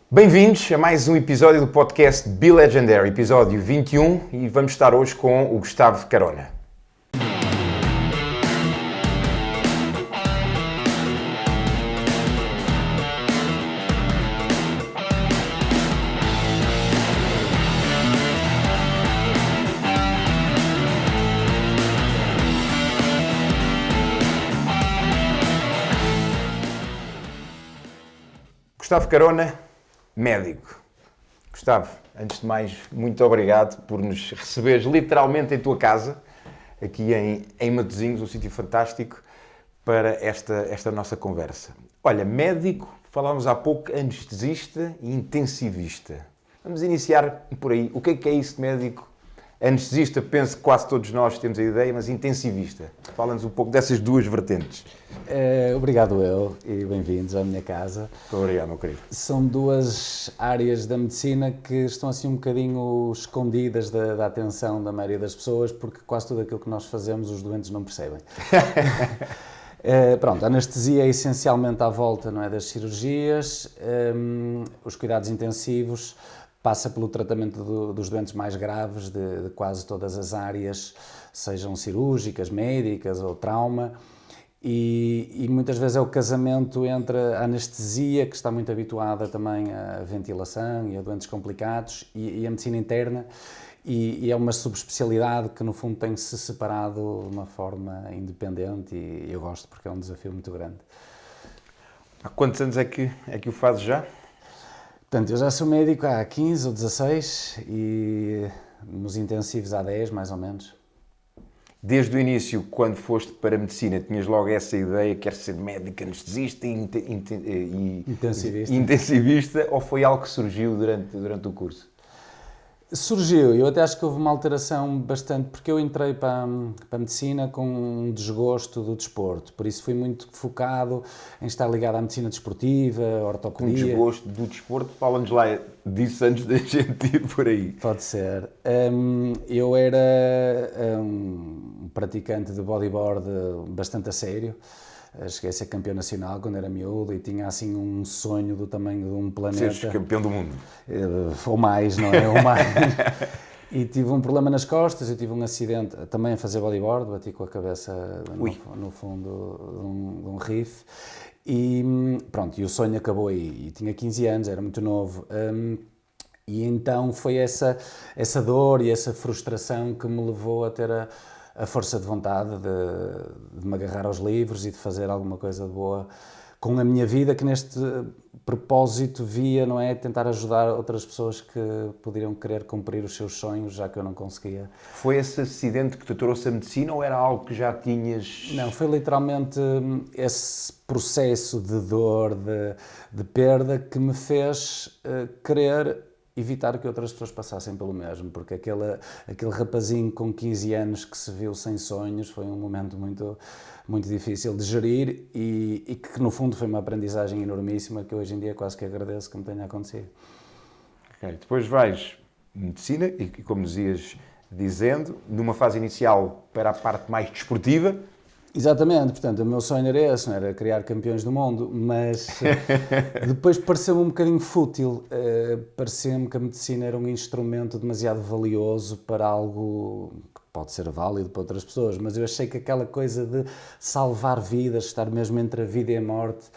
Bem-vindos a mais um episódio do podcast Be Legendary, episódio 21, e vamos estar hoje com o Gustavo Carona. Gustavo Carona, médico. Gustavo, antes de mais, muito obrigado por nos receberes literalmente em tua casa, aqui em Matosinhos, um sítio fantástico para esta nossa conversa. Olha, médico, falámos há pouco, anestesista e intensivista. Vamos iniciar por aí. O que é isso de médico? Anestesista, penso que quase todos nós temos a ideia, mas intensivista. Fala-nos um pouco dessas duas vertentes. Obrigado e bem-vindos à minha casa. Muito obrigado, meu querido. São duas áreas da medicina que estão assim um bocadinho escondidas da atenção da maioria das pessoas, porque quase tudo aquilo que nós fazemos os doentes não percebem. A anestesia é essencialmente à volta, não é, das cirurgias, os cuidados intensivos passa pelo tratamento dos doentes mais graves de quase todas as áreas, sejam cirúrgicas, médicas ou trauma. E muitas vezes é o casamento entre a anestesia, que está muito habituada também à ventilação e a doentes complicados, e a medicina interna, e é uma subespecialidade que no fundo tem se separado de uma forma independente, e eu gosto porque é um desafio muito grande. Há quantos anos é que o fazes já? Portanto, eu já sou médico há 15 ou 16 e nos intensivos há 10, mais ou menos. Desde o início, quando foste para a medicina, tinhas logo essa ideia, quer ser médico, anestesista e intensivista, ou foi algo que surgiu durante o curso? Surgiu, eu até acho que houve uma alteração bastante, porque eu entrei para a medicina com um desgosto do desporto, por isso fui muito focado em estar ligado à medicina desportiva, ortopedia. Com desgosto do desporto, fala-nos lá disso antes da gente ir por aí. Pode ser. Eu era um praticante de bodyboard bastante a sério. Cheguei a ser campeão nacional quando era miúdo e tinha assim um sonho do tamanho de um planeta. Seres campeão do mundo. Ou mais, não é? Ou mais. E tive um problema nas costas, eu tive um acidente também a fazer bodyboard, bati com a cabeça no fundo de um riff. E pronto, e o sonho acabou aí. E tinha 15 anos, era muito novo. E então foi essa dor e essa frustração que me levou a ter a força de vontade de me agarrar aos livros e de fazer alguma coisa de boa com a minha vida, que neste propósito via, não é, tentar ajudar outras pessoas que poderiam querer cumprir os seus sonhos, já que eu não conseguia. Foi esse acidente que te trouxe a medicina ou era algo que já tinhas? Não, foi literalmente esse processo de dor, de perda, que me fez querer evitar que outras pessoas passassem pelo mesmo, porque aquele rapazinho com 15 anos que se viu sem sonhos foi um momento muito, muito difícil de gerir e que no fundo foi uma aprendizagem enormíssima que hoje em dia quase que agradeço que me tenha acontecido. Okay. Depois vais medicina e como nos ias dizendo, numa fase inicial para a parte mais desportiva. Exatamente, portanto, o meu sonho era esse, não era criar campeões do mundo, mas depois pareceu-me um bocadinho fútil, pareceu-me que a medicina era um instrumento demasiado valioso para algo que pode ser válido para outras pessoas, mas eu achei que aquela coisa de salvar vidas, estar mesmo entre a vida e a morte,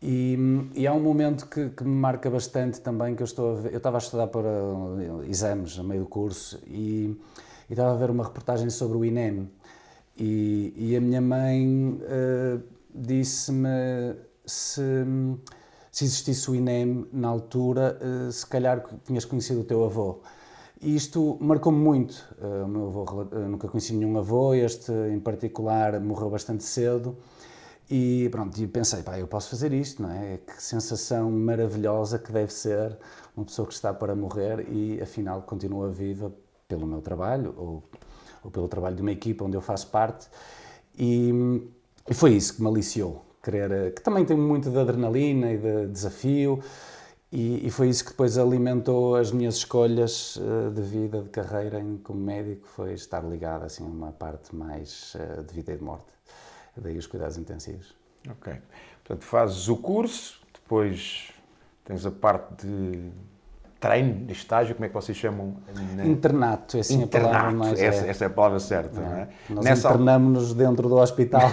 e há um momento que me marca bastante também, que eu estava a estudar para exames a meio do curso e estava a ver uma reportagem sobre o INEM. E a minha mãe disse-me se existisse o INEM na altura, se calhar tinhas conhecido o teu avô. E isto marcou-me muito. O meu avô, nunca conheci nenhum avô, este em particular morreu bastante cedo. E pronto, e pensei, eu posso fazer isto, não é? Que sensação maravilhosa que deve ser uma pessoa que está para morrer e afinal continua viva pelo meu trabalho ou pelo trabalho de uma equipa onde eu faço parte, e foi isso que me aliciou, que também tem muito de adrenalina e de desafio, e foi isso que depois alimentou as minhas escolhas de vida, de carreira como médico, foi estar ligado assim, a uma parte mais de vida e de morte, daí os cuidados intensivos. Ok, portanto fazes o curso, depois tens a parte de treino, estágio, como é que vocês chamam? Internato, é assim a palavra mais... Essa é a palavra certa, não é? Nós internamos-nos dentro do hospital,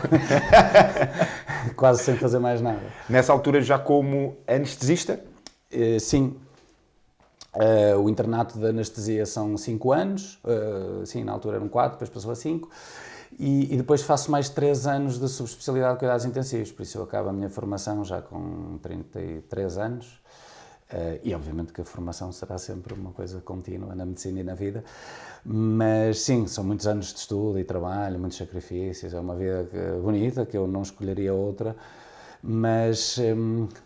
quase sem fazer mais nada. Nessa altura já como anestesista? Sim. O internato de anestesia são 5 anos, sim, na altura eram 4, depois passou a 5, e depois faço mais 3 anos de subespecialidade de cuidados intensivos, por isso eu acabo a minha formação já com 33 anos. E obviamente que a formação será sempre uma coisa contínua na medicina e na vida, mas sim, são muitos anos de estudo e trabalho, muitos sacrifícios, é uma vida bonita, que eu não escolheria outra, mas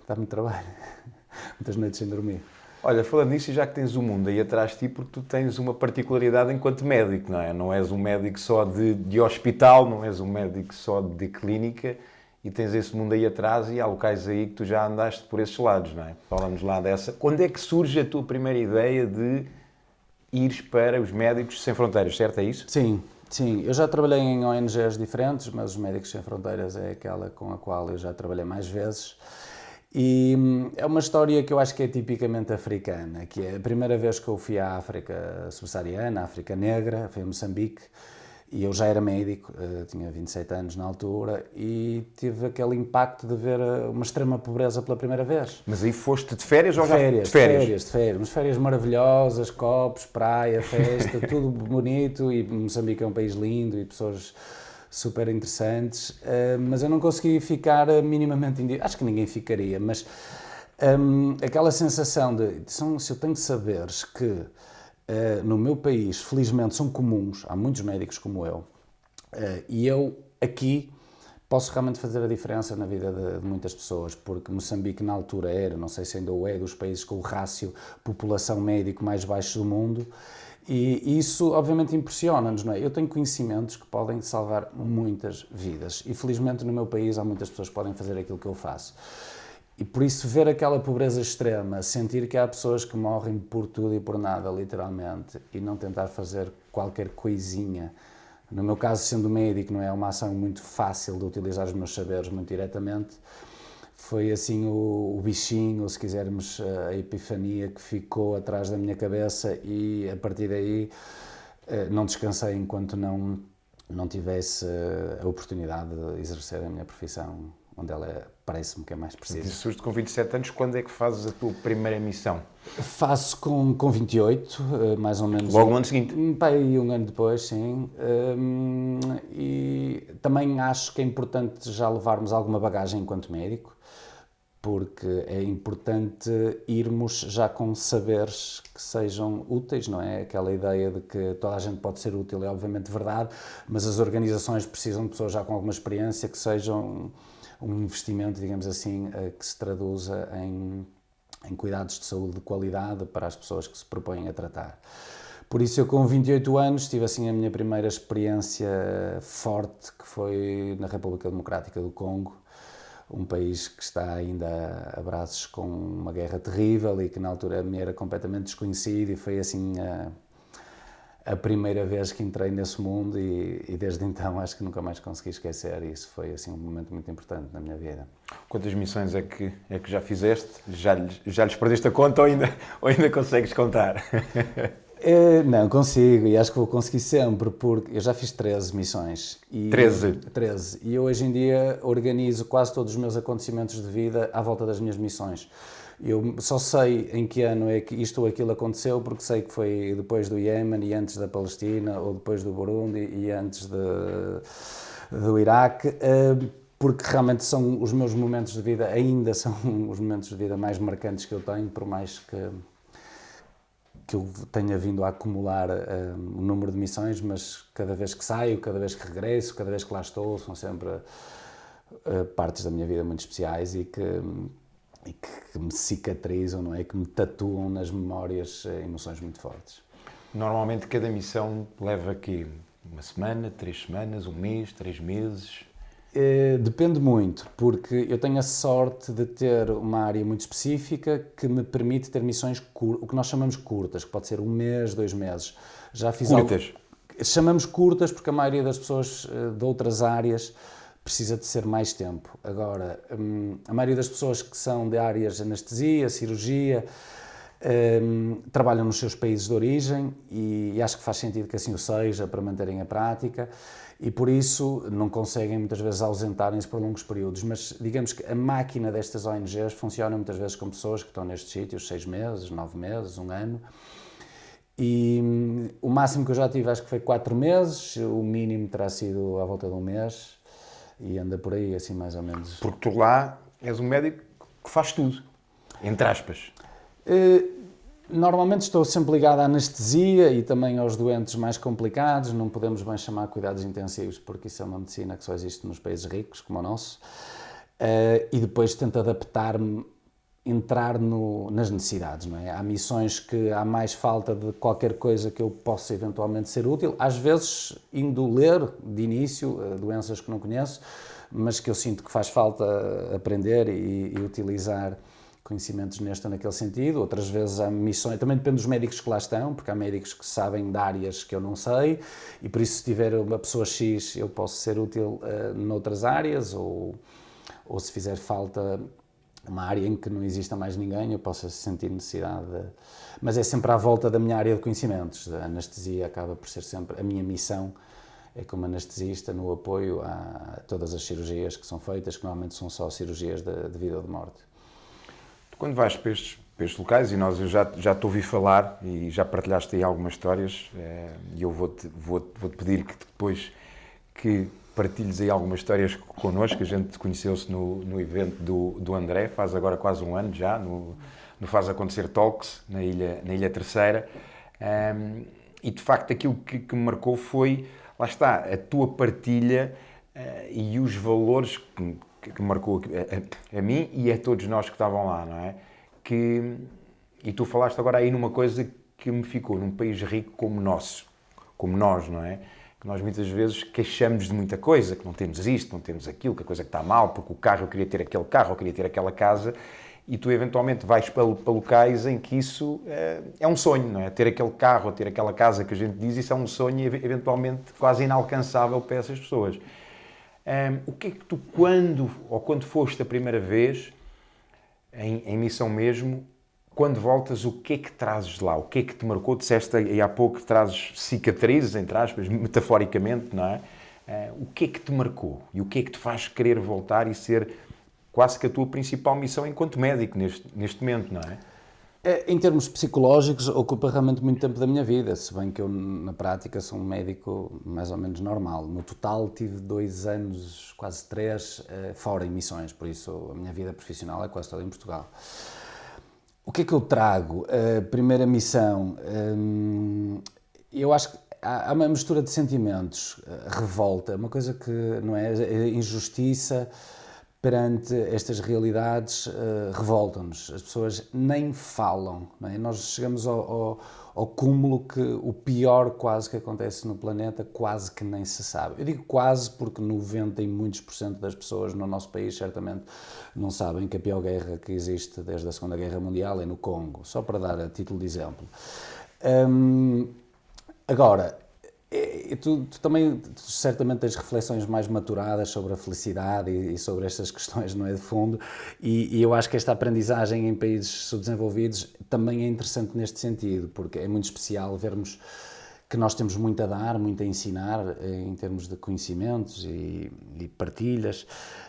dá muito trabalho, muitas noites sem dormir. Olha, falando nisso, já que tens o mundo aí atrás de ti, porque tu tens uma particularidade enquanto médico, não é? Não és um médico só de hospital, não és um médico só de clínica, e tens esse mundo aí atrás e há locais aí que tu já andaste por esses lados, não é? Falamos lá dessa. Quando é que surge a tua primeira ideia de ires para os Médicos Sem Fronteiras, certo? É isso? Sim, sim. Eu já trabalhei em ONGs diferentes, mas os Médicos Sem Fronteiras é aquela com a qual eu já trabalhei mais vezes. E é uma história que eu acho que é tipicamente africana, que é a primeira vez que eu fui à África subsaariana, à África Negra, foi em Moçambique, e eu já era médico, tinha 27 anos na altura, e tive aquele impacto de ver uma extrema pobreza pela primeira vez. Mas aí foste de férias ou já de férias? De férias, umas férias maravilhosas, copos, praia, festa, tudo bonito, e Moçambique é um país lindo e pessoas super interessantes, mas eu não consegui ficar minimamente indivíduo. Acho que ninguém ficaria, mas aquela sensação de se eu tenho saberes que no meu país, felizmente, são comuns, há muitos médicos como eu, e eu aqui posso realmente fazer a diferença na vida de muitas pessoas, porque Moçambique na altura era, não sei se ainda o é, dos países com o rácio população médico mais baixo do mundo, e isso obviamente impressiona-nos, não é? Eu tenho conhecimentos que podem salvar muitas vidas, e felizmente no meu país há muitas pessoas que podem fazer aquilo que eu faço. E por isso ver aquela pobreza extrema, sentir que há pessoas que morrem por tudo e por nada, literalmente, e não tentar fazer qualquer coisinha. No meu caso, sendo médico, não é uma ação muito fácil de utilizar os meus saberes muito diretamente. Foi assim o bichinho, ou se quisermos, a epifania que ficou atrás da minha cabeça, e a partir daí não descansei enquanto não tivesse a oportunidade de exercer a minha profissão, onde ela parece-me que é mais precisa. Surge com 27 anos, quando é que fazes a tua primeira missão? Faço com 28, mais ou menos. Logo no ano seguinte? E um ano depois, sim. E também acho que é importante já levarmos alguma bagagem enquanto médico, porque é importante irmos já com saberes que sejam úteis, não é? Aquela ideia de que toda a gente pode ser útil é obviamente verdade, mas as organizações precisam de pessoas já com alguma experiência, que sejam um investimento, digamos assim, que se traduza em cuidados de saúde de qualidade para as pessoas que se propõem a tratar. Por isso eu com 28 anos tive assim a minha primeira experiência forte, que foi na República Democrática do Congo, um país que está ainda a braços com uma guerra terrível e que na altura me era completamente desconhecido, e foi assim a primeira vez que entrei nesse mundo, e desde então acho que nunca mais consegui esquecer. Isso foi assim um momento muito importante na minha vida. Quantas missões é que já fizeste? Já lhes perdeste a conta ou ainda consegues contar? Não, consigo, e acho que vou conseguir sempre, porque eu já fiz 13 missões. 13. E eu hoje em dia organizo quase todos os meus acontecimentos de vida à volta das minhas missões. Eu só sei em que ano é que isto ou aquilo aconteceu, porque sei que foi depois do Iémen e antes da Palestina, ou depois do Burundi e antes do Iraque, porque realmente são os meus momentos de vida, ainda são os momentos de vida mais marcantes que eu tenho, por mais que eu tenha vindo a acumular um número de missões, mas cada vez que saio, cada vez que regresso, cada vez que lá estou, são sempre partes da minha vida muito especiais e que me cicatrizam, não é? Que me tatuam nas memórias emoções muito fortes. Normalmente cada missão leva aqui uma semana, 3 semanas, um mês, 3 meses? Depende muito, porque eu tenho a sorte de ter uma área muito específica que me permite ter missões o que nós chamamos curtas, que pode ser 1 mês, 2 meses. Já fiz curtas? Chamamos curtas porque a maioria das pessoas de outras áreas precisa de ser mais tempo. Agora, a maioria das pessoas que são de áreas de anestesia, cirurgia, trabalham nos seus países de origem e acho que faz sentido que assim o seja para manterem a prática e por isso não conseguem muitas vezes ausentarem-se por longos períodos, mas digamos que a máquina destas ONGs funciona muitas vezes com pessoas que estão nestes sítios 6 meses, 9 meses, 1 ano e o máximo que eu já tive acho que foi 4 meses, o mínimo terá sido à volta de 1 mês e anda por aí assim mais ou menos. Porque tu lá és um médico que faz tudo, entre aspas. Normalmente estou sempre ligado à anestesia e também aos doentes mais complicados, não podemos bem chamar cuidados intensivos porque isso é uma medicina que só existe nos países ricos, como o nosso, e depois tento adaptar-me, entrar nas necessidades, não é? Há missões que há mais falta de qualquer coisa que eu possa eventualmente ser útil, às vezes indo ler de início doenças que não conheço, mas que eu sinto que faz falta aprender e utilizar conhecimentos neste ou naquele sentido, outras vezes há missões, também depende dos médicos que lá estão, porque há médicos que sabem de áreas que eu não sei, e por isso se tiver uma pessoa X eu posso ser útil noutras áreas, ou se fizer falta uma área em que não exista mais ninguém, eu posso sentir necessidade de... Mas é sempre à volta da minha área de conhecimentos, a anestesia acaba por ser sempre a minha missão, é como anestesista no apoio a todas as cirurgias que são feitas, que normalmente são só cirurgias de vida ou de morte. Quando vais para estes locais, e eu já te ouvi falar e já partilhaste aí algumas histórias, e eu vou-te pedir que depois que partilhes aí algumas histórias connosco, a gente conheceu-se no evento do André, faz agora quase 1 ano já, no Faz Acontecer Talks, na Ilha Terceira, e de facto aquilo que me marcou foi, lá está, a tua partilha e os valores que marcou a mim e a todos nós que estavam lá, não é? E tu falaste agora aí numa coisa que me ficou, num país rico como nós, não é? Que nós muitas vezes queixamos de muita coisa, que não temos isto, não temos aquilo, que a coisa que está mal, porque o carro, eu queria ter aquele carro, eu queria ter aquela casa, e tu eventualmente vais para locais em que isso é um sonho, não é? Ter aquele carro, ou ter aquela casa que a gente diz, isso é um sonho eventualmente quase inalcançável para essas pessoas. O que é que tu, quando foste a primeira vez, em missão mesmo, quando voltas, o que é que trazes de lá? O que é que te marcou? Disseste aí há pouco que trazes cicatrizes, entre aspas, metaforicamente, não é? O que é que te marcou? E o que é que te faz querer voltar e ser quase que a tua principal missão enquanto médico neste momento, não é? Em termos psicológicos, ocupa realmente muito tempo da minha vida, se bem que eu, na prática, sou um médico mais ou menos normal. No total, tive 2 anos, quase 3, fora em missões, por isso a minha vida profissional é quase toda em Portugal. O que é que eu trago? A primeira missão, eu acho que há uma mistura de sentimentos, revolta, uma coisa que não é, injustiça perante estas realidades revoltam-nos. As pessoas nem falam, não é? Nós chegamos ao cúmulo que o pior quase que acontece no planeta quase que nem se sabe. Eu digo quase porque 90 e muitos % das pessoas no nosso país certamente não sabem que a pior guerra que existe desde a Segunda Guerra Mundial é no Congo, só para dar a título de exemplo. Agora, tu também certamente tens reflexões mais maturadas sobre a felicidade e sobre estas questões, não é, de fundo, e eu acho que esta aprendizagem em países subdesenvolvidos também é interessante neste sentido, porque é muito especial vermos que nós temos muito a dar, muito a ensinar em termos de conhecimentos e partilhas,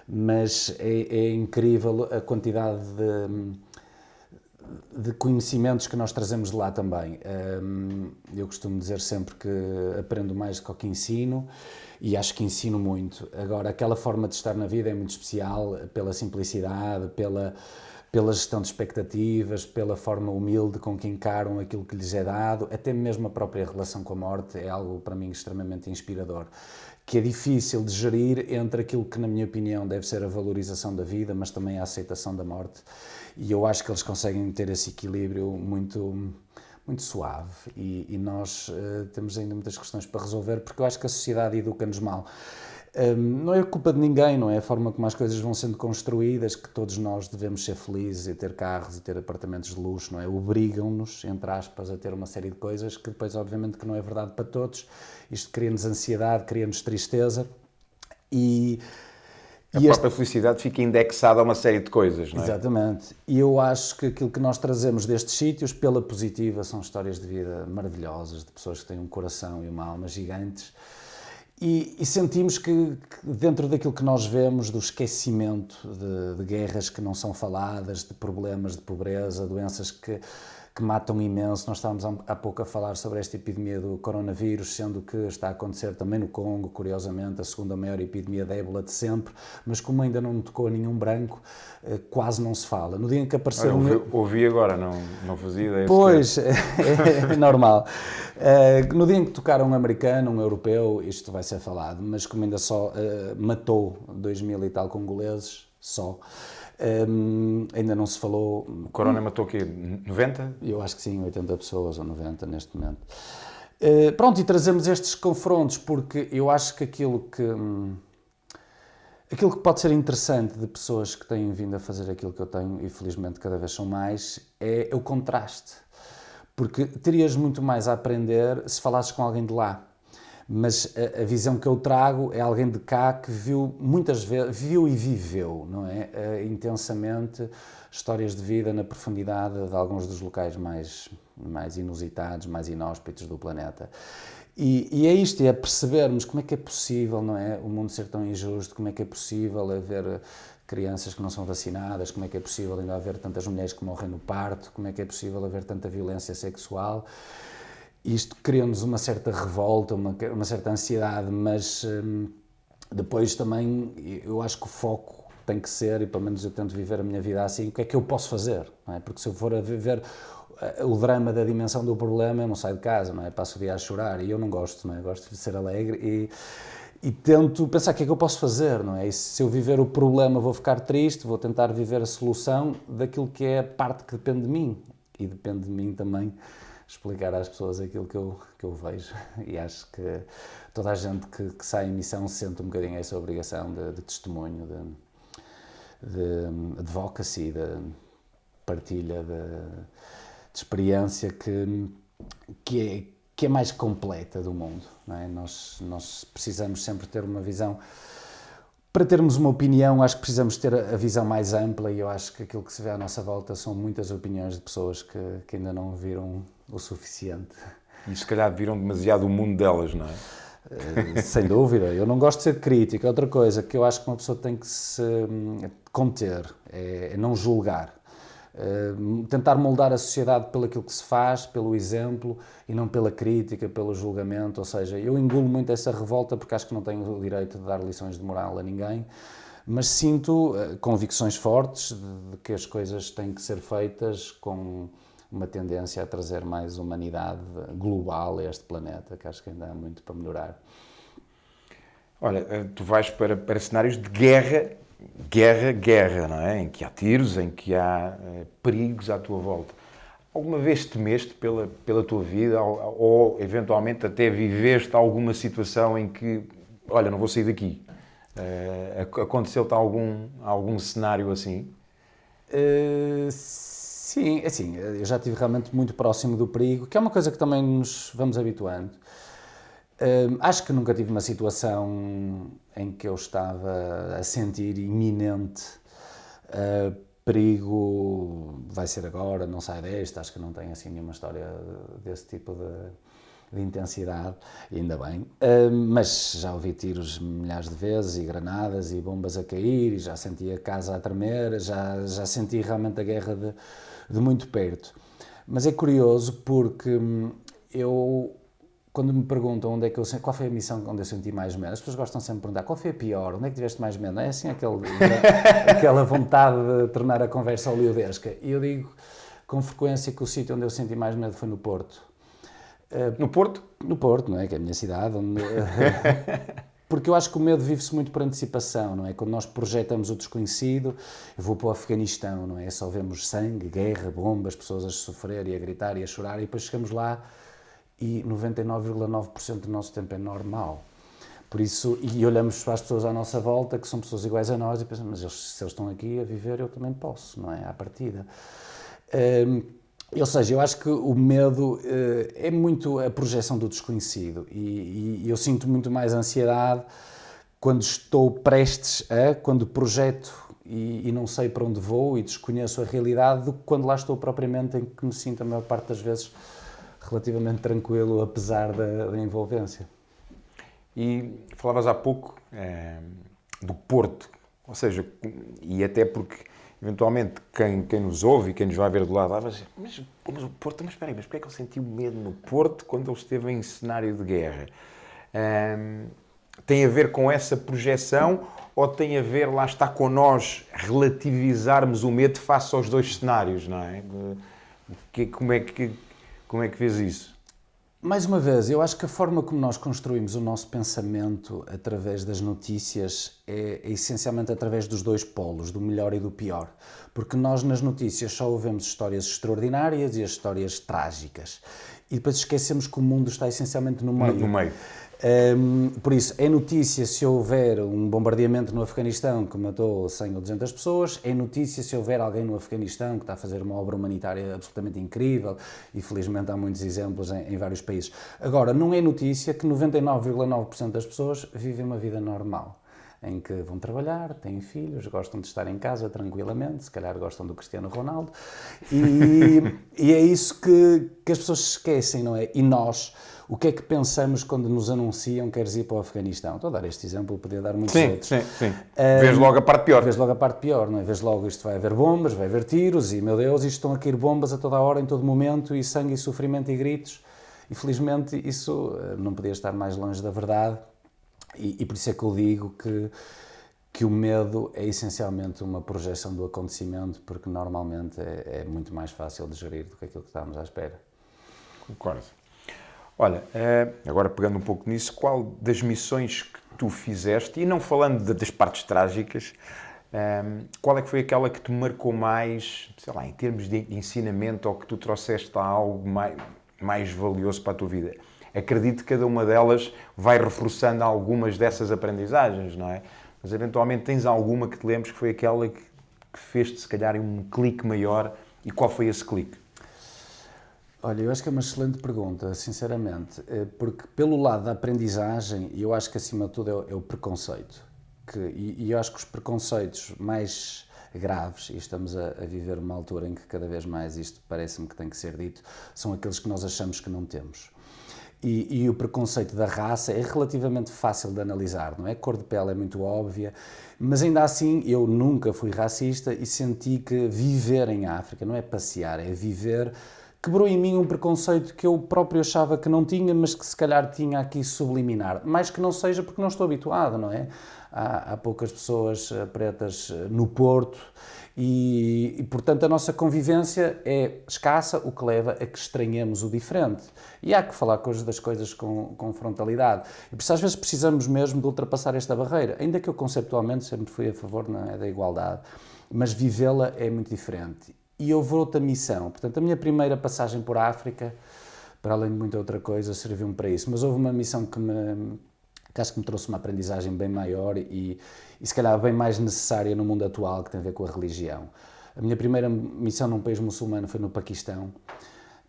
mas é incrível a quantidade de conhecimentos que nós trazemos de lá também. Eu costumo dizer sempre que aprendo mais do que ensino e acho que ensino muito. Agora, aquela forma de estar na vida é muito especial pela simplicidade, pela gestão de expectativas, pela forma humilde com que encaram aquilo que lhes é dado, até mesmo a própria relação com a morte é algo para mim extremamente inspirador, que é difícil de gerir entre aquilo que, na minha opinião, deve ser a valorização da vida, mas também a aceitação da morte. E eu acho que eles conseguem ter esse equilíbrio muito suave e nós temos ainda muitas questões para resolver, porque eu acho que a sociedade educa-nos mal. Não é culpa de ninguém, não é a forma como as coisas vão sendo construídas, que todos nós devemos ser felizes e ter carros e ter apartamentos de luxo, não é? Obrigam-nos, entre aspas, a ter uma série de coisas que depois, obviamente, que não é verdade para todos. Isto cria-nos ansiedade, cria-nos tristeza e A própria felicidade fica indexada a uma série de coisas, não é? Exatamente. E eu acho que aquilo que nós trazemos destes sítios, pela positiva, são histórias de vida maravilhosas, de pessoas que têm um coração e uma alma gigantes. E sentimos que dentro daquilo que nós vemos, do esquecimento de guerras que não são faladas, de problemas de pobreza, doenças que matam imenso. Nós estávamos há pouco a falar sobre esta epidemia do coronavírus, sendo que está a acontecer também no Congo, curiosamente, a segunda maior epidemia de ébola de sempre, mas como ainda não tocou a nenhum branco, quase não se fala. No dia em que apareceu... Ouvi agora, não fazia ideia. Pois, é normal. No dia em que tocaram um americano, um europeu, isto vai ser falado, mas como ainda só matou 2.000 e tal congoleses, só... ainda não se falou. O corona matou o quê? 90? Eu acho que sim, 80 pessoas ou 90 neste momento. Pronto, e trazemos estes confrontos porque eu acho que aquilo que pode ser interessante de pessoas que têm vindo a fazer aquilo que eu tenho, e felizmente cada vez são mais, é o contraste. Porque terias muito mais a aprender se falasses com alguém de lá. Mas a visão que eu trago é alguém de cá que viu muitas vezes, viu e viveu, não é? Intensamente, histórias de vida na profundidade de alguns dos locais mais inusitados, mais inóspitos do planeta. E é isto, é percebermos como é que é possível, não é? O mundo ser tão injusto, como é que é possível haver crianças que não são vacinadas, como é que é possível ainda haver tantas mulheres que morrem no parto, como é que é possível haver tanta violência sexual. Isto cria-nos uma certa revolta, uma certa ansiedade, mas depois também eu acho que o foco tem que ser, e pelo menos eu tento viver a minha vida assim, o que é que eu posso fazer, não é? Porque se eu for a viver o drama da dimensão do problema, eu não saio de casa, não é? Passo o dia a chorar, e eu não gosto, não é? Eu gosto de ser alegre e tento pensar o que é que eu posso fazer, não é? E se eu viver o problema vou ficar triste, vou tentar viver a solução daquilo que é a parte que depende de mim, e depende de mim também explicar às pessoas aquilo que eu vejo, e acho que toda a gente que sai em missão sente um bocadinho essa obrigação de testemunho, de advocacy, de partilha de experiência que é mais completa do mundo, não é? Nós precisamos sempre ter uma visão. Para termos uma opinião, acho que precisamos ter a visão mais ampla, e eu acho que aquilo que se vê à nossa volta são muitas opiniões de pessoas que ainda não viram o suficiente. E se calhar viram demasiado o mundo delas, não é? Sem dúvida. Eu não gosto de ser crítico. Outra coisa que eu acho que uma pessoa tem que se conter é não julgar. Tentar moldar a sociedade pelo aquilo que se faz, pelo exemplo, e não pela crítica, pelo julgamento. Ou seja, eu engulo muito essa revolta porque acho que não tenho o direito de dar lições de moral a ninguém, mas sinto convicções fortes de que as coisas têm que ser feitas com uma tendência a trazer mais humanidade global a este planeta, que acho que ainda há muito para melhorar. Olha, tu vais para cenários de guerra, não é? Em que há tiros, em que há perigos à tua volta. Alguma vez temeste pela tua vida ou eventualmente até viveste alguma situação em que, olha, não vou sair daqui? Aconteceu-te algum cenário assim? Sim, assim, eu já estive realmente muito próximo do perigo, que é uma coisa que também nos vamos habituando. Acho que nunca tive uma situação em que eu estava a sentir iminente perigo, vai ser agora, não sai desta. Acho que não tenho assim nenhuma história desse tipo de intensidade, e ainda bem. Mas já ouvi tiros milhares de vezes, e granadas, e bombas a cair, e já senti a casa a tremer, já senti realmente a guerra de muito perto. Mas é curioso porque quando me perguntam onde é que qual foi a missão onde eu senti mais medo, as pessoas gostam sempre de perguntar qual foi a pior, onde é que tiveste mais medo? É assim aquela vontade de tornar a conversa oleodesca. E eu digo com frequência que o sítio onde eu senti mais medo foi no Porto. No Porto? No Porto, não é? Que é a minha cidade. Porque eu acho que o medo vive-se muito por antecipação, não é? Quando nós projetamos o desconhecido, eu vou para o Afeganistão, não é? Só vemos sangue, guerra, bombas, pessoas a sofrer e a gritar e a chorar, e depois chegamos lá e 99,9% do nosso tempo é normal. Por isso, e olhamos para as pessoas à nossa volta, que são pessoas iguais a nós, e pensamos, mas se eles estão aqui a viver, eu também posso, não é? À partida. Ou seja, eu acho que o medo é muito a projeção do desconhecido, e eu sinto muito mais ansiedade quando estou prestes quando projeto e não sei para onde vou e desconheço a realidade, do que quando lá estou propriamente, em que me sinto a maior parte das vezes relativamente tranquilo, apesar da envolvência. E falavas há pouco do Porto, ou seja, e até porque eventualmente quem nos ouve e quem nos vai ver do lado vai dizer, mas o Porto, mas espera aí, mas porquê é que ele sentiu medo no Porto quando ele esteve em cenário de guerra? Tem a ver com essa projeção ou tem a ver, lá está, com nós relativizarmos o medo face aos dois cenários, não é? Como é que vês isso? Mais uma vez, eu acho que a forma como nós construímos o nosso pensamento através das notícias é essencialmente através dos dois polos, do melhor e do pior. Porque nós nas notícias só ouvemos histórias extraordinárias e as histórias trágicas. E depois esquecemos que o mundo está essencialmente no meio. No meio. Por isso, é notícia se houver um bombardeamento no Afeganistão que matou 100 ou 200 pessoas, é notícia se houver alguém no Afeganistão que está a fazer uma obra humanitária absolutamente incrível, e felizmente há muitos exemplos em vários países. Agora, não é notícia que 99,9% das pessoas vivem uma vida normal, em que vão trabalhar, têm filhos, gostam de estar em casa tranquilamente, se calhar gostam do Cristiano Ronaldo, e é isso que as pessoas se esquecem, não é? E nós, o que é que pensamos quando nos anunciam que queres ir para o Afeganistão? Estou a dar este exemplo, podia dar muitos outros. Sim. Vês logo a parte pior. Vês logo a parte pior, não é? Vês logo isto vai haver bombas, vai haver tiros e, meu Deus, isto estão a cair bombas a toda a hora, em todo momento, e sangue e sofrimento e gritos. E, felizmente, isso não podia estar mais longe da verdade. E por isso é que eu digo que o medo é essencialmente uma projeção do acontecimento, porque normalmente é muito mais fácil de gerir do que aquilo que estávamos à espera. Concordo. Olha, agora pegando um pouco nisso, qual das missões que tu fizeste, e não falando das partes trágicas, qual é que foi aquela que te marcou mais, sei lá, em termos de ensinamento, ou que tu trouxeste a algo mais valioso para a tua vida? Acredito que cada uma delas vai reforçando algumas dessas aprendizagens, não é? Mas eventualmente tens alguma que te lembres que foi aquela que fez-te, se calhar, um clique maior, e qual foi esse clique? Olha, eu acho que é uma excelente pergunta, sinceramente, porque pelo lado da aprendizagem, eu acho que acima de tudo é o preconceito. E eu acho que os preconceitos mais graves, e estamos a viver uma altura em que cada vez mais isto parece-me que tem que ser dito, são aqueles que nós achamos que não temos. E o preconceito da raça é relativamente fácil de analisar, não é? A cor de pele é muito óbvia, mas ainda assim eu nunca fui racista e senti que viver em África, não é passear, é viver, quebrou em mim um preconceito que eu próprio achava que não tinha, mas que se calhar tinha aqui subliminar. Mais que não seja porque não estou habituado, não é? Há poucas pessoas pretas no Porto e, portanto, a nossa convivência é escassa, o que leva a que estranhemos o diferente. E há que falar das coisas com frontalidade. E por isso, às vezes, precisamos mesmo de ultrapassar esta barreira. Ainda que eu, conceptualmente, sempre fui a favor, não é, da igualdade, mas vivê-la é muito diferente. E houve outra missão. Portanto, a minha primeira passagem por África, para além de muita outra coisa, serviu-me para isso. Mas houve uma missão que acho que me trouxe uma aprendizagem bem maior e se calhar bem mais necessária no mundo atual, que tem a ver com a religião. A minha primeira missão num país muçulmano foi no Paquistão,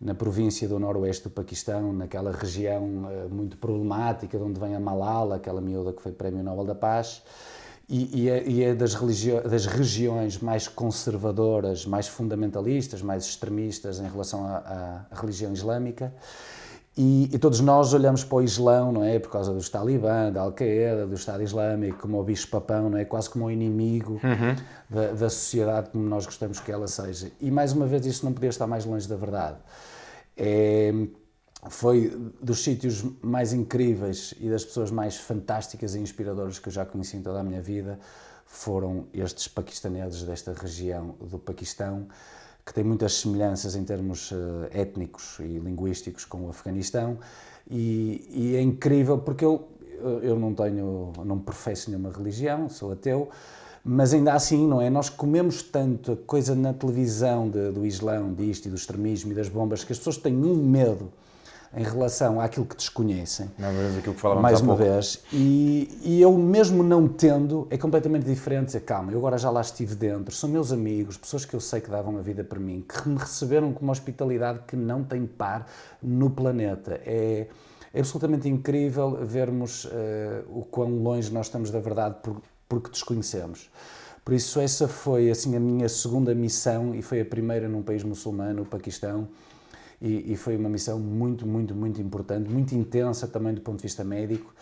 na província do noroeste do Paquistão, naquela região muito problemática, de onde vem a Malala, aquela miúda que foi Prémio Nobel da Paz, e é das regiões mais conservadoras, mais fundamentalistas, mais extremistas em relação à religião islâmica. E todos nós olhamos para o Islão, não é? Por causa dos Talibã, da Al-Qaeda, do Estado Islâmico, como o bicho-papão, não é? Quase como o inimigo da sociedade como nós gostamos que ela seja. E, mais uma vez, isso não podia estar mais longe da verdade. Foi dos sítios mais incríveis e das pessoas mais fantásticas e inspiradoras que eu já conheci em toda a minha vida, foram estes paquistaneses desta região do Paquistão, que tem muitas semelhanças em termos étnicos e linguísticos com o Afeganistão, e é incrível porque eu não professo nenhuma religião, sou ateu, mas ainda assim, não é? Nós comemos tanto a coisa na televisão do Islão, disto e do extremismo e das bombas, que as pessoas têm um medo em relação àquilo que desconhecem. Mais uma vez aquilo que falávamos Mais há uma pouco. vez. E eu mesmo não tendo, é completamente diferente dizer, calma, eu agora já lá estive dentro, são meus amigos, pessoas que eu sei que davam a vida para mim, que me receberam com uma hospitalidade que não tem par no planeta. É absolutamente incrível vermos o quão longe nós estamos da verdade porque desconhecemos. Por isso essa foi assim a minha segunda missão e foi a primeira num país muçulmano, o Paquistão, e foi uma missão muito, muito, muito importante, muito intensa também do ponto de vista médico,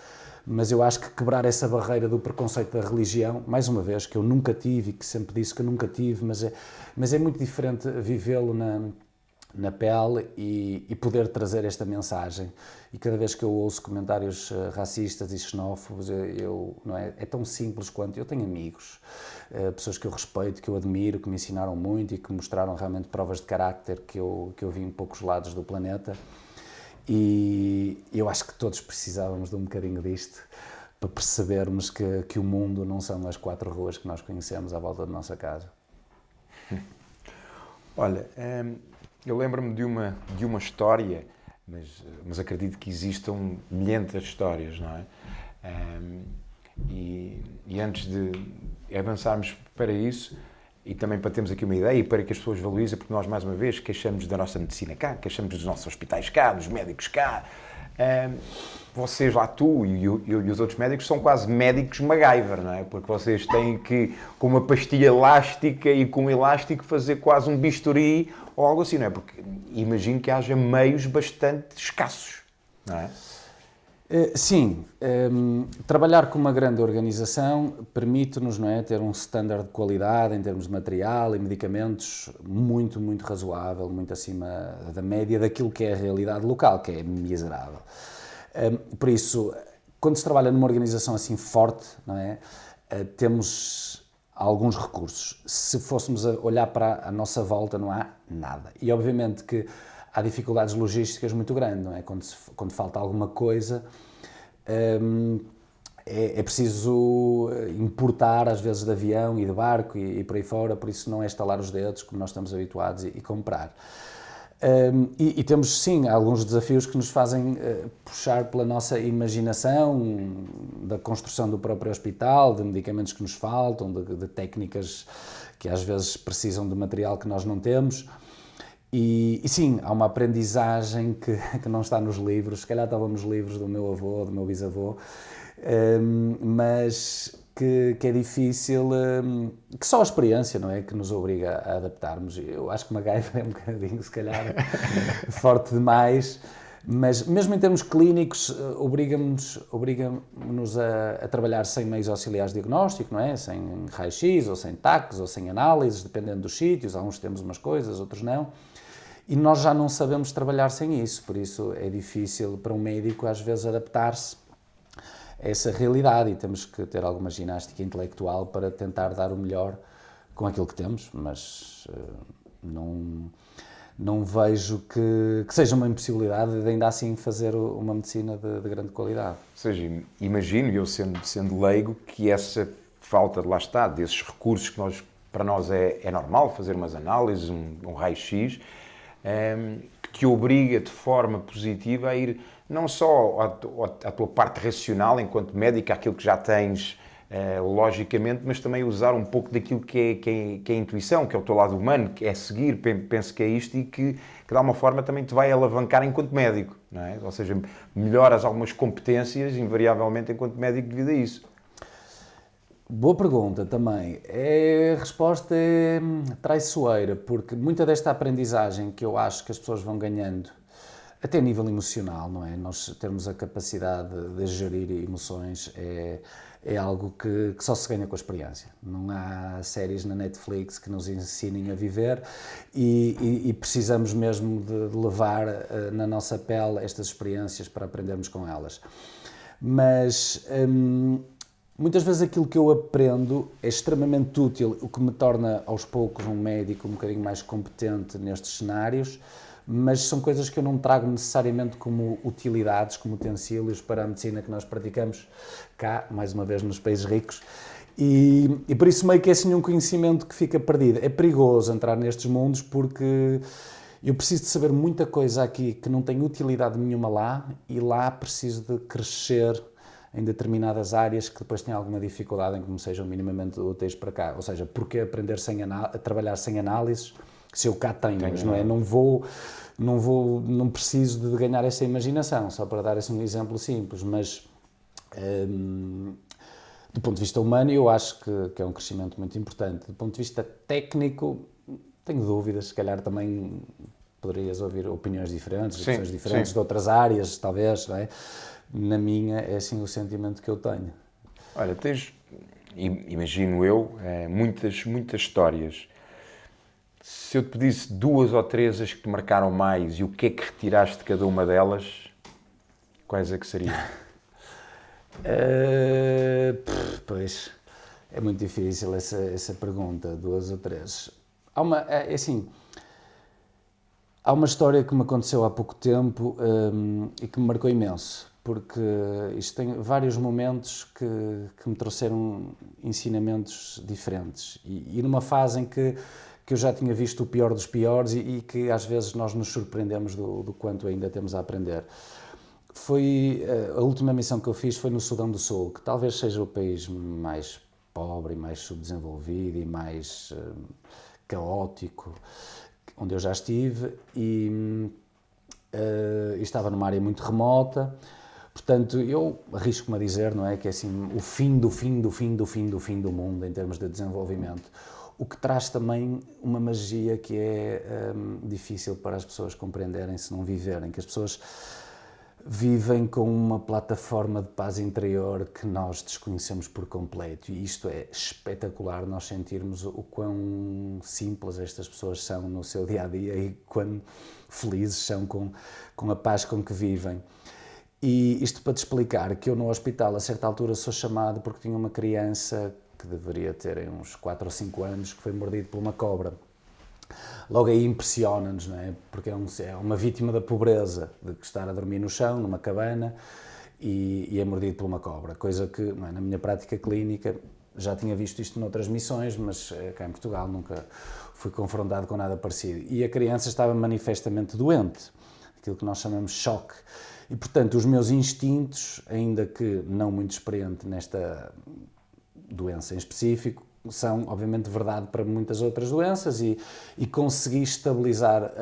mas eu acho que quebrar essa barreira do preconceito da religião, mais uma vez, que eu nunca tive e que sempre disse que eu nunca tive, mas é muito diferente vivê-lo na pele e poder trazer esta mensagem. E cada vez que eu ouço comentários racistas e xenófobos, não é tão simples quanto eu tenho amigos, pessoas que eu respeito, que eu admiro, que me ensinaram muito e que mostraram realmente provas de carácter que eu vi em poucos lados do planeta. E eu acho que todos precisávamos de um bocadinho disto para percebermos que o mundo não são as 4 ruas que nós conhecemos à volta da nossa casa. Olha, eu lembro-me de uma história, mas acredito que existam milhares de histórias, não é? E antes de avançarmos para isso, e também para termos aqui uma ideia e para que as pessoas valorizem, porque nós, mais uma vez, queixamos da nossa medicina cá, queixamos dos nossos hospitais cá, dos médicos cá. Vocês lá, tu e os outros médicos, são quase médicos MacGyver, não é? Porque vocês têm que, com uma pastilha elástica e com um elástico, fazer quase um bisturi ou algo assim, não é? Porque imagino que haja meios bastante escassos, não é? Sim, trabalhar com uma grande organização permite-nos, não é, ter um standard de qualidade em termos de material e medicamentos muito, muito razoável, muito acima da média daquilo que é a realidade local, que é miserável. Por isso, quando se trabalha numa organização assim forte, não é, temos alguns recursos. Se fôssemos a olhar para a nossa volta, não há nada. E obviamente que há dificuldades logísticas muito grandes, não é? Quando falta alguma coisa, é preciso importar, às vezes, de avião e de barco e por aí fora, por isso não é estalar os dedos, como nós estamos habituados, e comprar. E temos, sim, alguns desafios que nos fazem puxar pela nossa imaginação, da construção do próprio hospital, de medicamentos que nos faltam, de técnicas que às vezes precisam de material que nós não temos. E sim, há uma aprendizagem que não está nos livros, se calhar estava nos livros do meu avô, do meu bisavô, mas que é difícil, que só a experiência, não é, que nos obriga a adaptarmos. Eu acho que MacGyver é um bocadinho, se calhar, forte demais, mas mesmo em termos clínicos, obriga-nos a trabalhar sem meios auxiliares de diagnóstico, não é? Sem raio-x, ou sem TACs, ou sem análises, dependendo dos sítios, alguns temos umas coisas, outros não. E nós já não sabemos trabalhar sem isso, por isso é difícil para um médico às vezes adaptar-se a essa realidade e temos que ter alguma ginástica intelectual para tentar dar o melhor com aquilo que temos, mas não vejo que seja uma impossibilidade de ainda assim fazer uma medicina de grande qualidade. Ou seja, imagino, eu sendo leigo, que essa falta, lá está, desses recursos que para nós é normal fazer umas análises, um raio-x, que te obriga de forma positiva a ir não só à tua parte racional enquanto médico, aquilo que já tens logicamente, mas também usar um pouco daquilo que é a intuição, que é o teu lado humano, que é seguir, penso que é isto e que de alguma forma também te vai alavancar enquanto médico, não é? Ou seja, melhoras algumas competências invariavelmente enquanto médico devido a isso. Boa pergunta também. A resposta é traiçoeira, porque muita desta aprendizagem que eu acho que as pessoas vão ganhando, até a nível emocional, não é? Nós termos a capacidade de gerir emoções é algo que só se ganha com a experiência. Não há séries na Netflix que nos ensinem a viver e precisamos mesmo de levar na nossa pele estas experiências para aprendermos com elas. Mas muitas vezes aquilo que eu aprendo é extremamente útil, o que me torna aos poucos um médico um bocadinho mais competente nestes cenários, mas são coisas que eu não trago necessariamente como utilidades, como utensílios para a medicina que nós praticamos cá, mais uma vez nos países ricos, e por isso meio que é assim um conhecimento que fica perdido. É perigoso entrar nestes mundos porque Eu preciso de saber muita coisa aqui que não tem utilidade nenhuma lá, e lá preciso de crescer em determinadas áreas que depois têm alguma dificuldade em que me sejam minimamente úteis para cá. Ou seja, porque aprender a trabalhar sem análises, se eu cá tenho, mas não é? Não preciso de ganhar essa imaginação, só para dar assim um exemplo simples, mas do ponto de vista humano eu acho que é um crescimento muito importante. Do ponto de vista técnico, tenho dúvidas, se calhar também poderias ouvir opiniões diferentes, opções diferentes de outras áreas, talvez, não é? Na minha, é assim o sentimento que eu tenho. Olha, tens, imagino eu, muitas histórias. Se eu te pedisse 2 ou 3 as que te marcaram mais e o que é que retiraste de cada uma delas, quais é que seriam? Pois, é muito difícil essa pergunta, 2 ou 3. Há uma história que me aconteceu há pouco tempo e que me marcou imenso, porque isto tem vários momentos que me trouxeram ensinamentos diferentes e numa fase em que eu já tinha visto o pior dos piores e que às vezes nós nos surpreendemos do quanto ainda temos a aprender. A última missão que eu fiz foi no Sudão do Sul, que talvez seja o país mais pobre, mais subdesenvolvido e mais caótico, onde eu já estive, e estava numa área muito remota. Portanto, eu arrisco-me a dizer, não é, que é assim o fim do fim do fim do fim do fim do mundo em termos de desenvolvimento. O que traz também uma magia que é difícil para as pessoas compreenderem se não viverem, que as pessoas vivem com uma plataforma de paz interior que nós desconhecemos por completo, e isto é espetacular, nós sentirmos o quão simples estas pessoas são no seu dia-a-dia e quão felizes são com a paz com que vivem. E isto para te explicar que eu no hospital, a certa altura, sou chamado porque tinha uma criança que deveria ter uns 4 ou 5 anos que foi mordido por uma cobra. Logo aí impressiona-nos, não é? Porque é uma vítima da pobreza, de estar a dormir no chão, numa cabana, e é mordido por uma cobra. Coisa que, não é, na minha prática clínica, já tinha visto isto noutras missões, mas cá em Portugal nunca fui confrontado com nada parecido. E a criança estava manifestamente doente, aquilo que nós chamamos de choque. E, portanto, os meus instintos, ainda que não muito experiente nesta doença em específico, são, obviamente, verdade para muitas outras doenças, e consegui estabilizar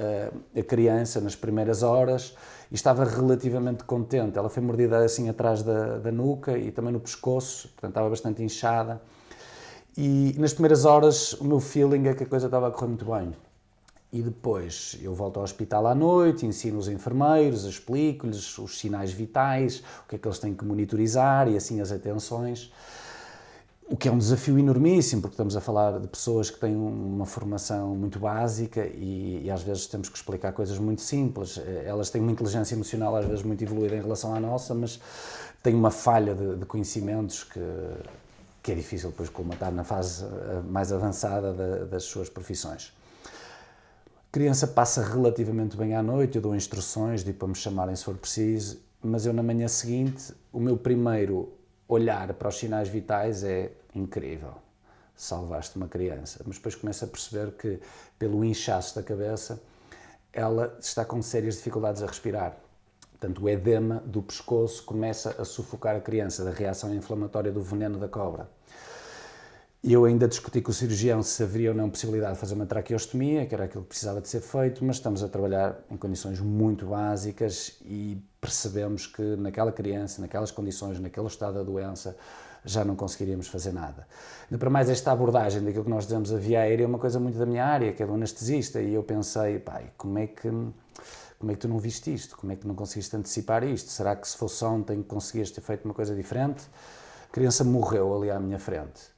a criança nas primeiras horas e estava relativamente contente. Ela foi mordida assim atrás da nuca e também no pescoço, portanto estava bastante inchada. E nas primeiras horas o meu feeling é que a coisa estava a correr muito bem. E depois eu volto ao hospital à noite, ensino os enfermeiros, explico-lhes os sinais vitais, o que é que eles têm que monitorizar e assim as atenções. O que é um desafio enormíssimo, porque estamos a falar de pessoas que têm uma formação muito básica e às vezes temos que explicar coisas muito simples. Elas têm uma inteligência emocional às vezes muito evoluída em relação à nossa, mas têm uma falha de conhecimentos que é difícil depois colmatar na fase mais avançada das suas profissões. A criança passa relativamente bem à noite, eu dou instruções, digo para me chamarem se for preciso, mas eu na manhã seguinte, o meu primeiro olhar para os sinais vitais é incrível, salvaste uma criança, mas depois começo a perceber que pelo inchaço da cabeça ela está com sérias dificuldades a respirar, portanto o edema do pescoço começa a sufocar a criança da reação inflamatória do veneno da cobra. E eu ainda discuti com o cirurgião se haveria ou não possibilidade de fazer uma traqueostomia, que era aquilo que precisava de ser feito, mas estamos a trabalhar em condições muito básicas e percebemos que naquela criança, naquelas condições, naquele estado da doença, já não conseguiríamos fazer nada. Ainda para mais, esta abordagem daquilo que nós dizemos a via aérea é uma coisa muito da minha área, que é do anestesista, e eu pensei, pai, como é que tu não viste isto? Como é que não conseguiste antecipar isto? Será que se fosse ontem conseguias ter feito uma coisa diferente? A criança morreu ali à minha frente.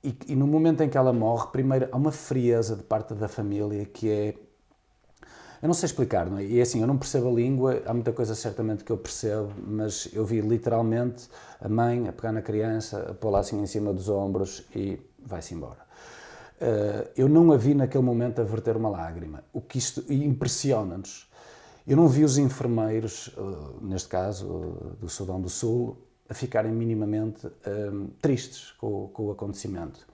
E no momento em que ela morre, primeiro há uma frieza de parte da família que é... Eu não sei explicar, não é? E é assim, eu não percebo a língua, há muita coisa certamente que eu percebo, mas eu vi literalmente a mãe a pegar na criança, a pô-la assim em cima dos ombros e vai-se embora. Eu não a vi naquele momento a verter uma lágrima, o que isto impressiona-nos. Eu não vi os enfermeiros, neste caso do Sudão do Sul, a ficarem minimamente tristes com o acontecimento.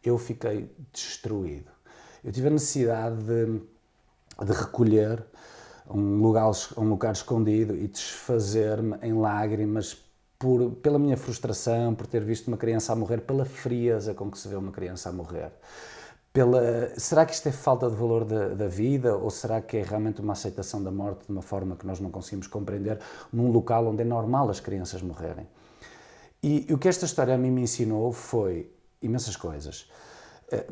Eu fiquei destruído. Eu tive a necessidade de de recolher um lugar escondido e desfazer-me em lágrimas pela minha frustração, por ter visto uma criança a morrer, pela frieza com que se vê uma criança a morrer. Será que isto é falta de valor da vida, ou será que é realmente uma aceitação da morte de uma forma que nós não conseguimos compreender num local onde é normal as crianças morrerem? E o que esta história a mim me ensinou foi imensas coisas.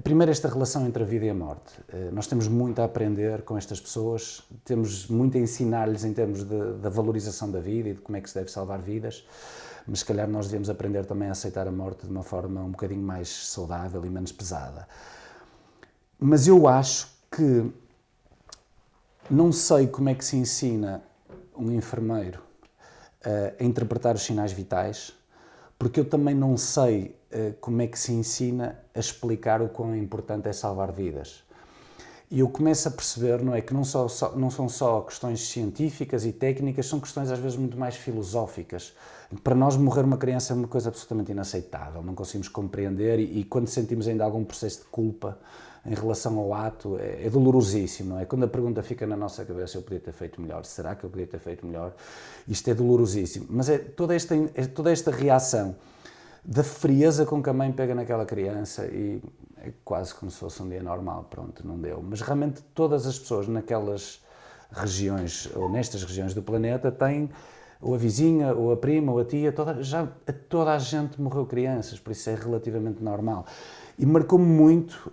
Primeiro, esta relação entre a vida e a morte. Nós temos muito a aprender com estas pessoas, temos muito a ensinar-lhes em termos da valorização da vida e de como é que se deve salvar vidas, mas se calhar nós devemos aprender também a aceitar a morte de uma forma um bocadinho mais saudável e menos pesada. Mas eu acho que não sei como é que se ensina um enfermeiro a interpretar os sinais vitais, porque eu também não sei como é que se ensina a explicar o quão importante é salvar vidas. E eu começo a perceber, não é, que não são só questões científicas e técnicas, são questões às vezes muito mais filosóficas. Para nós morrer uma criança é uma coisa absolutamente inaceitável, não conseguimos compreender e quando sentimos ainda algum processo de culpa em relação ao ato, é dolorosíssimo, não é? Quando a pergunta fica na nossa cabeça, eu podia ter feito melhor, será que eu podia ter feito melhor? Isto é dolorosíssimo, mas é toda esta reação da frieza com que a mãe pega naquela criança e é quase como se fosse um dia normal, pronto, não deu. Mas realmente todas as pessoas naquelas regiões, ou nestas regiões do planeta, têm ou a vizinha, ou a prima, ou a tia, toda a gente morreu crianças, por isso é relativamente normal. E marcou-me muito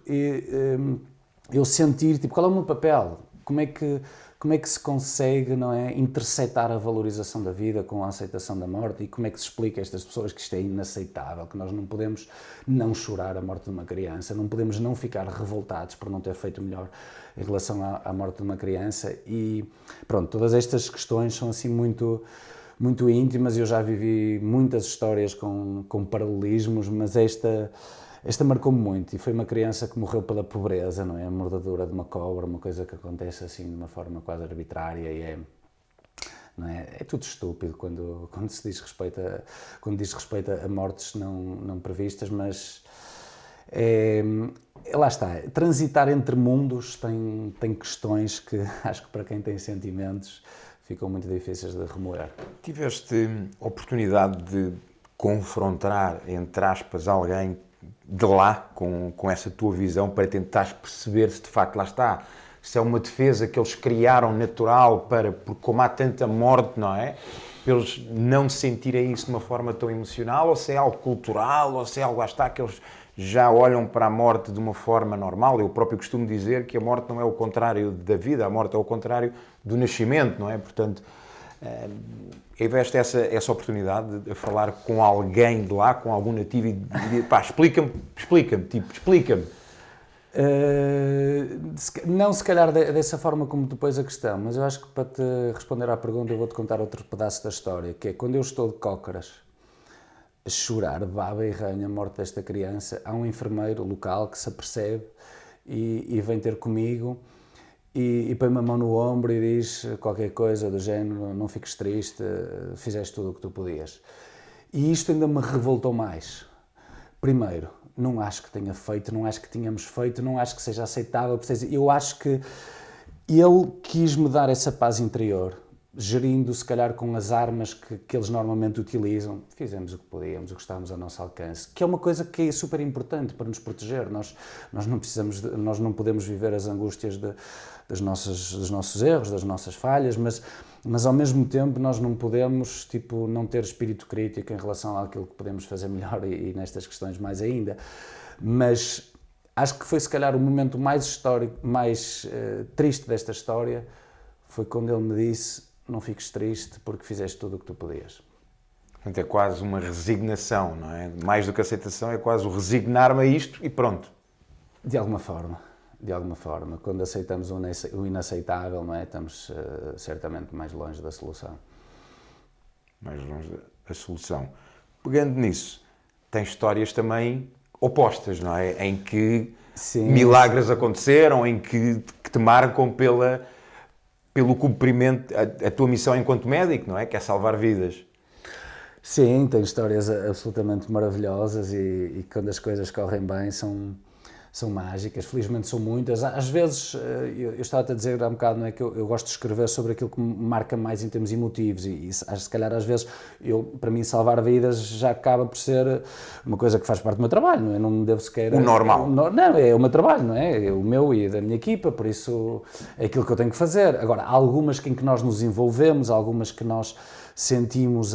eu sentir, tipo, qual é o meu papel? Como é que se consegue, não é, interceptar a valorização da vida com a aceitação da morte e como é que se explica a estas pessoas que isto é inaceitável, que nós não podemos não chorar a morte de uma criança, não podemos não ficar revoltados por não ter feito melhor em relação à morte de uma criança e pronto, todas estas questões são assim muito íntimas e eu já vivi muitas histórias com paralelismos, mas esta marcou-me muito e foi uma criança que morreu pela pobreza, não é? A mordadura de uma cobra, uma coisa que acontece assim de uma forma quase arbitrária e não é? É tudo estúpido quando se diz respeito a mortes não previstas, mas lá está, transitar entre mundos tem questões que acho que para quem tem sentimentos ficam muito difíceis de remoer. Tiveste oportunidade de confrontar, entre aspas, alguém de lá, com essa tua visão, para tentares perceber se de facto lá está, se é uma defesa que eles criaram natural porque como há tanta morte, não é? Para eles não sentirem isso de uma forma tão emocional, ou se é algo cultural, ou se é algo lá está, que eles já olham para a morte de uma forma normal. Eu próprio costumo dizer que a morte não é o contrário da vida, a morte é o contrário do nascimento, não é? Portanto, tiveste essa oportunidade de falar com alguém de lá, com algum nativo e pá, explica-me. Não se calhar dessa forma como tu pôs a questão, mas eu acho que para te responder à pergunta eu vou-te contar outro pedaço da história, que é quando eu estou de cócoras a chorar, baba e ranho a morte desta criança, há um enfermeiro local que se apercebe e vem ter comigo e põe-me a mão no ombro e diz qualquer coisa do género, não fiques triste, fizeste tudo o que tu podias. E isto ainda me revoltou mais. Primeiro, não acho que tenha feito, não acho que tínhamos feito, não acho que seja aceitável. Eu acho que ele quis-me dar essa paz interior, gerindo se calhar com as armas que eles normalmente utilizam. Fizemos o que podíamos, o que estávamos ao nosso alcance, que é uma coisa que é super importante para nos proteger. Nós não podemos viver as angústias dos nossos erros, das nossas falhas, mas ao mesmo tempo nós não podemos não ter espírito crítico em relação àquilo que podemos fazer melhor e nestas questões mais ainda. Mas acho que foi se calhar o momento mais histórico, mais triste desta história, foi quando ele me disse: não fiques triste porque fizeste tudo o que tu podias. Portanto, é quase uma resignação, não é? Mais do que aceitação, é quase o resignar-me a isto e pronto. De alguma forma. Quando aceitamos o inaceitável, não é? Estamos certamente mais longe da solução. Mais longe da solução. Pegando nisso, tem histórias também opostas, não é? Em que milagres aconteceram, em que te marcam pelo cumprimento, a tua missão enquanto médico, não é? Que é salvar vidas. Sim, tem histórias absolutamente maravilhosas e quando as coisas correm bem são são mágicas, felizmente são muitas. Às vezes, eu estava a dizer há um bocado, não é, que eu gosto de escrever sobre aquilo que me marca mais em termos emotivos e se calhar às vezes, para mim salvar vidas já acaba por ser uma coisa que faz parte do meu trabalho, não é? Não me devo sequer... O normal. Não, é o meu trabalho, não é? É o meu e da minha equipa, por isso é aquilo que eu tenho que fazer. Agora, há algumas em que nós nos envolvemos, há algumas que nós sentimos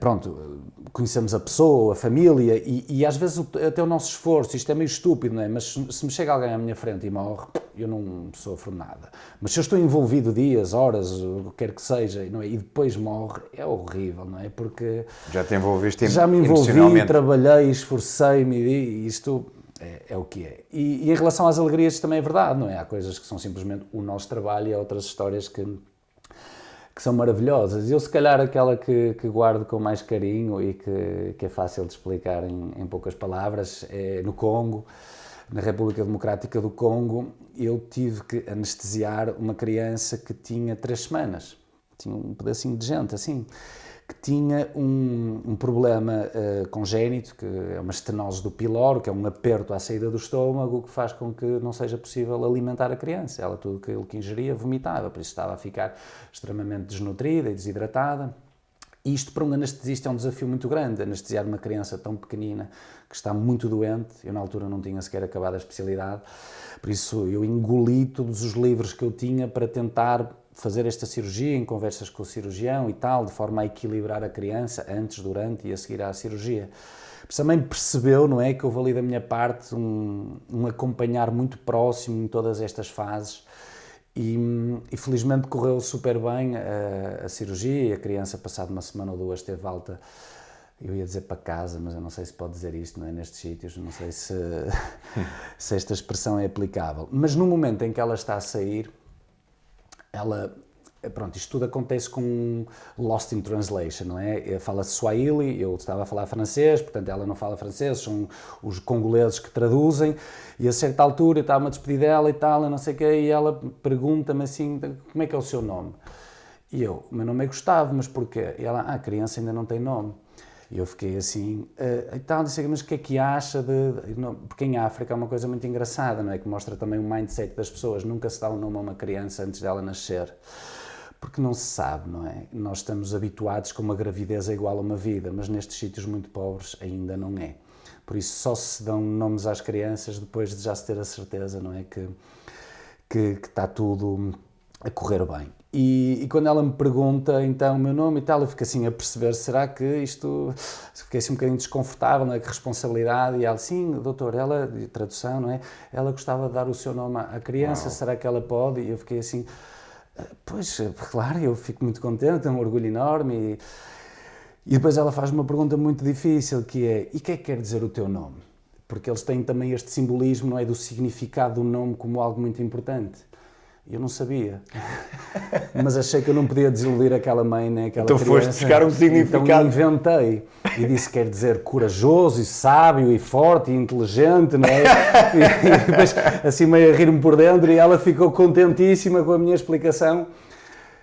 pronto, conhecemos a pessoa, a família e às vezes até o nosso esforço, isto é meio estúpido, não é? Mas se me chega alguém à minha frente e morre, eu não sofro nada. Mas se eu estou envolvido dias, horas, o que quer que seja, não é? E depois morre, é horrível, não é? Porque já te envolveste já me envolvi, trabalhei, esforcei-me e isto é o que é. E em relação às alegrias também é verdade, não é? Há coisas que são simplesmente o nosso trabalho e há outras histórias que são maravilhosas. Eu, se calhar, aquela que guardo com mais carinho e que é fácil de explicar em poucas palavras, é no Congo, na República Democrática do Congo, eu tive que anestesiar uma criança que tinha 3 semanas. Tinha um pedacinho de gente, assim, que tinha um problema congénito, que é uma estenose do piloro, que é um aperto à saída do estômago, que faz com que não seja possível alimentar a criança. Ela, tudo aquilo que ingeria, vomitava, por isso estava a ficar extremamente desnutrida e desidratada. E isto, para um anestesista, é um desafio muito grande, anestesiar uma criança tão pequenina, que está muito doente. Eu, na altura, não tinha sequer acabado a especialidade, por isso eu engoli todos os livros que eu tinha para tentar fazer esta cirurgia, em conversas com o cirurgião e tal, de forma a equilibrar a criança antes, durante e a seguir à cirurgia. Mas também percebeu, não é, que houve ali da minha parte um acompanhar muito próximo em todas estas fases e felizmente correu super bem a cirurgia e a criança, passado uma semana ou 2, teve alta. Eu ia dizer para casa, mas eu não sei se pode dizer isto, não é, nestes sítios, não sei se esta expressão é aplicável. Mas no momento em que ela está a sair, pronto, isto tudo acontece com Lost in Translation, não é? Fala-se Swahili, eu estava a falar francês, portanto ela não fala francês, são os congoleses que traduzem, e a certa altura eu estava a despedir dela e tal, eu não sei o quê, e ela pergunta-me assim, como é que é o seu nome? E eu, o meu nome é Gustavo, mas porquê? E ela, a criança ainda não tem nome. E eu fiquei assim, e tal, disse, mas o que é que acha porque em África é uma coisa muito engraçada, não é? Que mostra também o mindset das pessoas, nunca se dá um nome a uma criança antes dela nascer, porque não se sabe, não é? Nós estamos habituados que uma gravidez é igual a uma vida, mas nestes sítios muito pobres ainda não é. Por isso só se dão nomes às crianças depois de já se ter a certeza, não é? Que está tudo a correr bem. E quando ela me pergunta então o meu nome e tal, eu fico assim a perceber, será que isto... Fiquei assim um bocadinho desconfortável, não é? Que responsabilidade. E ela, sim, doutor, ela, de tradução, não é? Ela gostava de dar o seu nome à criança, Uau. Será que ela pode? E eu fiquei assim, pois, claro, eu fico muito contente, é um orgulho enorme. E depois ela faz uma pergunta muito difícil, que é, e o que é que quer dizer o teu nome? Porque eles têm também este simbolismo, não é? Do significado do nome como algo muito importante. Eu não sabia, mas achei que eu não podia desiludir aquela mãe, né, aquela então criança. Foste buscar um significado. Então inventei e disse que quer dizer corajoso e sábio e forte e inteligente, não é? E depois assim meio a rir-me por dentro e ela ficou contentíssima com a minha explicação.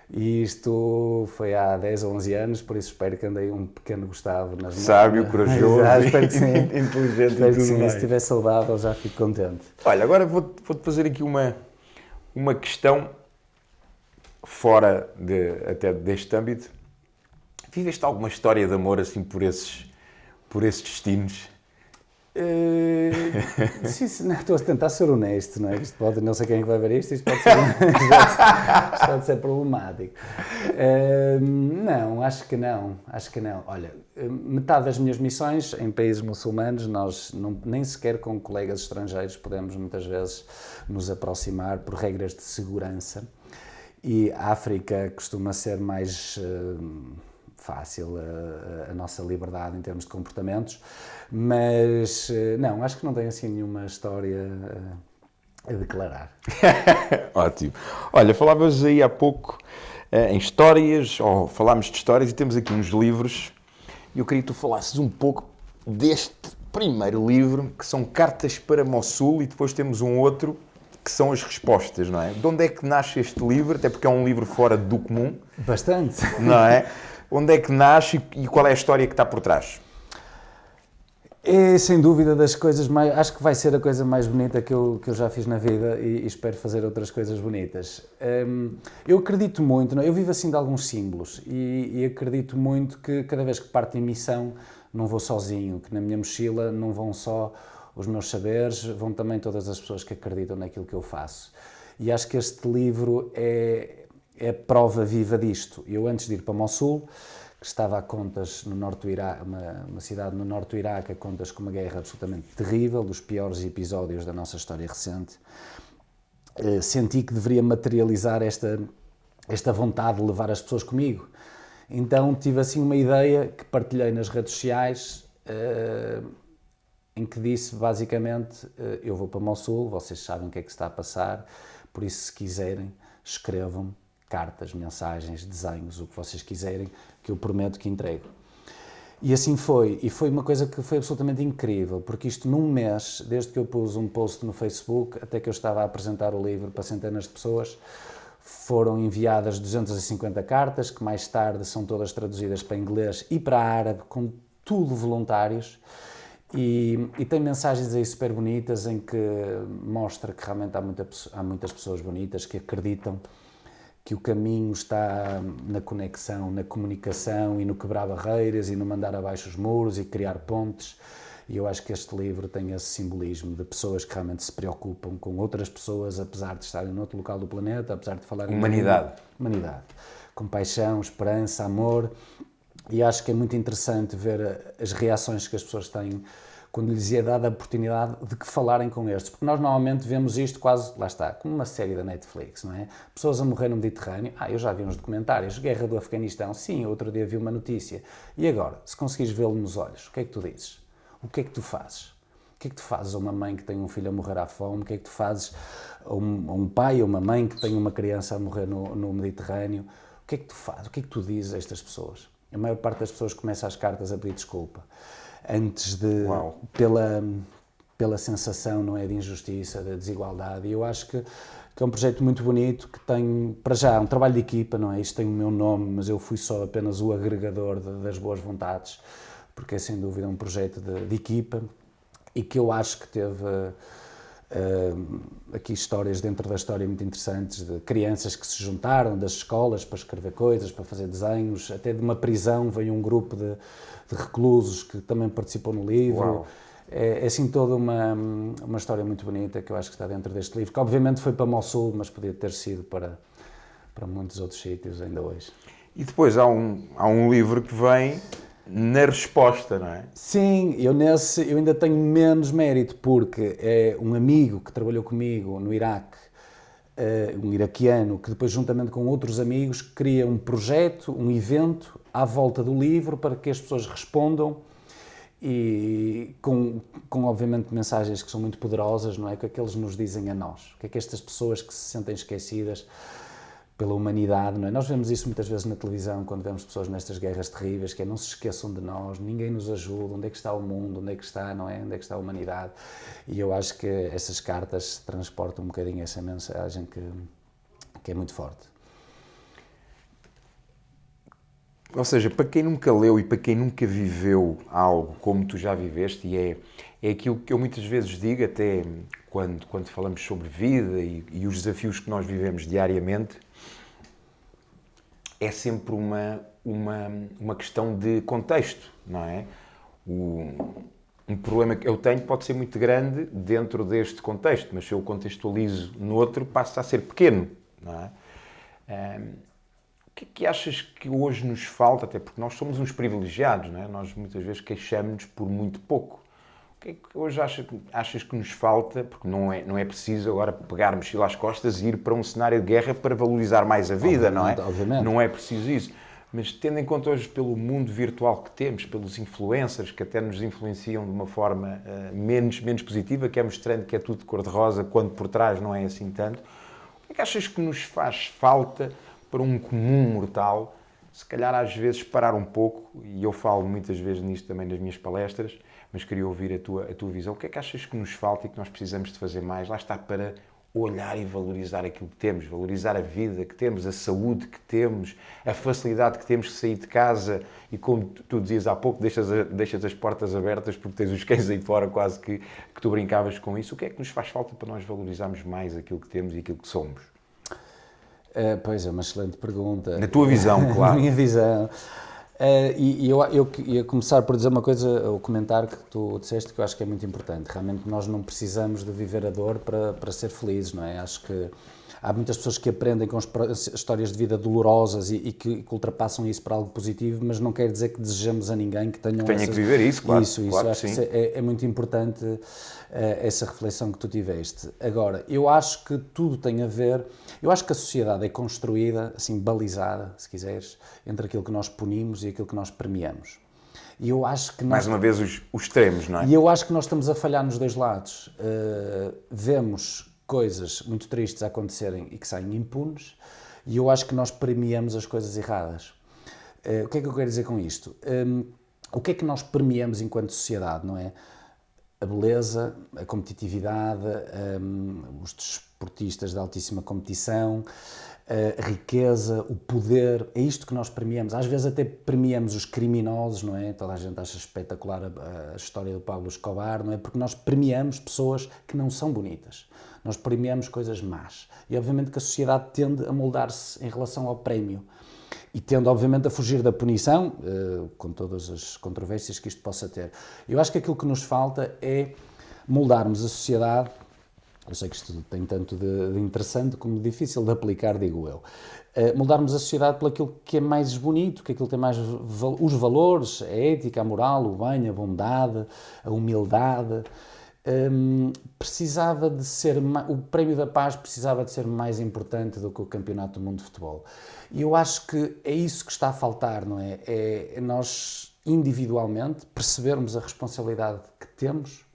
E isto foi há 10 ou 11 anos, por isso espero que andei um pequeno Gustavo nas mãos. Sábio, corajoso, espero que sim. Inteligente espero e tudo que sim, mais. se estiver saudável já fico contente. Olha, agora vou-te fazer aqui uma questão fora até deste âmbito. Viveste alguma história de amor assim por esses destinos? Sim, não, estou a tentar ser honesto, não é? Isto pode, não sei quem vai ver isto pode ser, isto pode ser problemático. Não, acho que não. Olha, metade das minhas missões em países muçulmanos, nós nem sequer com colegas estrangeiros podemos muitas vezes nos aproximar por regras de segurança. E a África costuma ser mais fácil a nossa liberdade em termos de comportamentos, mas não, acho que não tenho assim nenhuma história a declarar. Ótimo. Olha, falavas aí há pouco em histórias, ou falámos de histórias, e temos aqui uns livros, e eu queria que tu falasses um pouco deste primeiro livro, que são Cartas para Mossul, e depois temos um outro, que são as respostas, não é? De onde é que nasce este livro? Até porque é um livro fora do comum. Bastante. Não é? Onde é que nasce e qual é a história que está por trás? É, sem dúvida, das coisas mais... Acho que vai ser a coisa mais bonita que eu já fiz na vida e espero fazer outras coisas bonitas. Eu acredito muito, não? Eu vivo assim de alguns símbolos e acredito muito que cada vez que parto em missão não vou sozinho, que na minha mochila não vão só os meus saberes, vão também todas as pessoas que acreditam naquilo que eu faço. E acho que este livro é a prova viva disto. Eu, antes de ir para Mossul, que estava a contas no norte do Iraque, uma cidade no norte do Iraque, a contas com uma guerra absolutamente terrível, dos piores episódios da nossa história recente, senti que deveria materializar esta vontade de levar as pessoas comigo. Então tive assim uma ideia que partilhei nas redes sociais, em que disse basicamente, eu vou para Mossul, vocês sabem o que é que se está a passar, por isso se quiserem, escrevam cartas, mensagens, desenhos, o que vocês quiserem, que eu prometo que entrego. E assim foi, e foi uma coisa que foi absolutamente incrível, porque isto num mês, desde que eu pus um post no Facebook, até que eu estava a apresentar o livro para centenas de pessoas, foram enviadas 250 cartas, que mais tarde são todas traduzidas para inglês e para árabe, com tudo voluntários, e tem mensagens aí super bonitas em que mostra que realmente há muitas pessoas bonitas que acreditam que o caminho está na conexão, na comunicação e no quebrar barreiras e no mandar abaixo os muros e criar pontes. E eu acho que este livro tem esse simbolismo de pessoas que realmente se preocupam com outras pessoas, apesar de estarem noutro local do planeta, apesar de falarem... Humanidade. Humanidade. Compaixão, esperança, amor. E acho que é muito interessante ver as reações que as pessoas têm quando lhes é dada a oportunidade de que falarem com estes. Porque nós normalmente vemos isto quase, lá está, como uma série da Netflix, não é? Pessoas a morrer no Mediterrâneo, eu já vi uns documentários, guerra do Afeganistão, sim, outro dia vi uma notícia. E agora, se conseguires vê-lo nos olhos, o que é que tu dizes? O que é que tu fazes? O que é que tu fazes a uma mãe que tem um filho a morrer à fome? O que é que tu fazes a um pai ou uma mãe que tem uma criança a morrer no Mediterrâneo? O que é que tu fazes? O que é que tu dizes a estas pessoas? A maior parte das pessoas começa as cartas a pedir desculpa. Antes de... Uau. Pela sensação, não é, de injustiça, de desigualdade. E eu acho que é um projeto muito bonito, que tem, para já, um trabalho de equipa, não é? Isto tem o meu nome, mas eu fui só apenas o agregador das boas vontades, porque é sem dúvida um projeto de equipa e que eu acho que teve aqui histórias dentro da história muito interessantes de crianças que se juntaram das escolas para escrever coisas, para fazer desenhos, até de uma prisão veio um grupo de reclusos que também participou no livro. Uau. É assim toda uma história muito bonita que eu acho que está dentro deste livro, que obviamente foi para Mossul, mas podia ter sido para muitos outros sítios ainda hoje. E depois há um livro que vem na resposta, não é? Sim, eu ainda tenho menos mérito, porque é um amigo que trabalhou comigo no Iraque, um iraquiano, que depois, juntamente com outros amigos, cria um projeto, um evento à volta do livro para que as pessoas respondam e com obviamente mensagens que são muito poderosas, não é? O que é que eles nos dizem a nós? O que é que estas pessoas que se sentem esquecidas pela humanidade, não é? Nós vemos isso muitas vezes na televisão, quando vemos pessoas nestas guerras terríveis, que é não se esqueçam de nós, ninguém nos ajuda, onde é que está o mundo, onde é que está, não é? Onde é que está a humanidade? E eu acho que essas cartas transportam um bocadinho essa mensagem que é muito forte. Ou seja, para quem nunca leu e para quem nunca viveu algo como tu já viveste, e é aquilo que eu muitas vezes digo, até quando falamos sobre vida e os desafios que nós vivemos diariamente, é sempre uma questão de contexto, não é? Um problema que eu tenho pode ser muito grande dentro deste contexto, mas se eu contextualizo no outro, passa a ser pequeno, não é? O que é que achas que hoje nos falta, até porque nós somos uns privilegiados, não é? Nós muitas vezes queixamos-nos por muito pouco. O que é que hoje achas que nos falta, porque não é preciso agora pegar a mochila às costas e ir para um cenário de guerra para valorizar mais a vida, não é? Obviamente. Não é preciso isso. Mas tendo em conta hoje pelo mundo virtual que temos, pelos influencers que até nos influenciam de uma forma menos positiva, que é mostrando que é tudo de cor-de-rosa, quando por trás não é assim tanto, o que é que achas que nos faz falta para um comum mortal, se calhar às vezes parar um pouco, e eu falo muitas vezes nisto também nas minhas palestras, mas queria ouvir a tua visão. O que é que achas que nos falta e que nós precisamos de fazer mais? Lá está, para olhar e valorizar aquilo que temos, valorizar a vida que temos, a saúde que temos, a facilidade que temos de sair de casa e, como tu dizias há pouco, deixas as portas abertas porque tens os cães aí fora, quase que tu brincavas com isso. O que é que nos faz falta para nós valorizarmos mais aquilo que temos e aquilo que somos? Pois é, uma excelente pergunta. Na tua visão, claro. Na minha visão. Eu ia começar por dizer uma coisa, o comentário que tu disseste, que eu acho que é muito importante. Realmente nós não precisamos de viver a dor para ser felizes, não é? Acho que há muitas pessoas que aprendem com histórias de vida dolorosas e que ultrapassam isso para algo positivo, mas não quer dizer que desejamos a ninguém que tenha que viver isso, claro. Isso, claro acho que que é muito importante essa reflexão que tu tiveste. Agora, eu acho que tudo tem a ver, eu acho que a sociedade é construída, assim, balizada, se quiseres, entre aquilo que nós punimos e aquilo que nós premiamos. E eu acho que mais uma vez os extremos, não é? E eu acho que nós estamos a falhar nos dois lados. Vemos coisas muito tristes a acontecerem e que saem impunes, e eu acho que nós premiamos as coisas erradas. O que é que eu quero dizer com isto? O que é que nós premiamos enquanto sociedade, não é? A beleza, a competitividade, os desportistas de altíssima competição, a riqueza, o poder, é isto que nós premiamos. Às vezes até premiamos os criminosos, não é? Toda a gente acha espetacular a história do Pablo Escobar, não é? Porque nós premiamos pessoas que não são bonitas. Nós premiamos coisas más. E obviamente que a sociedade tende a moldar-se em relação ao prémio. E tende, obviamente, a fugir da punição, com todas as controvérsias que isto possa ter. Eu acho que aquilo que nos falta é moldarmos a sociedade. Eu sei que isto tem tanto de interessante como de difícil de aplicar, digo eu. Moldarmos a sociedade por aquilo que é mais bonito, que aquilo tem mais os valores, a ética, a moral, o bem, a bondade, a humildade. Precisava de ser, o Prémio da Paz precisava de ser mais importante do que o Campeonato do Mundo de Futebol. E eu acho que é isso que está a faltar, não é? É nós, individualmente, percebermos a responsabilidade que temos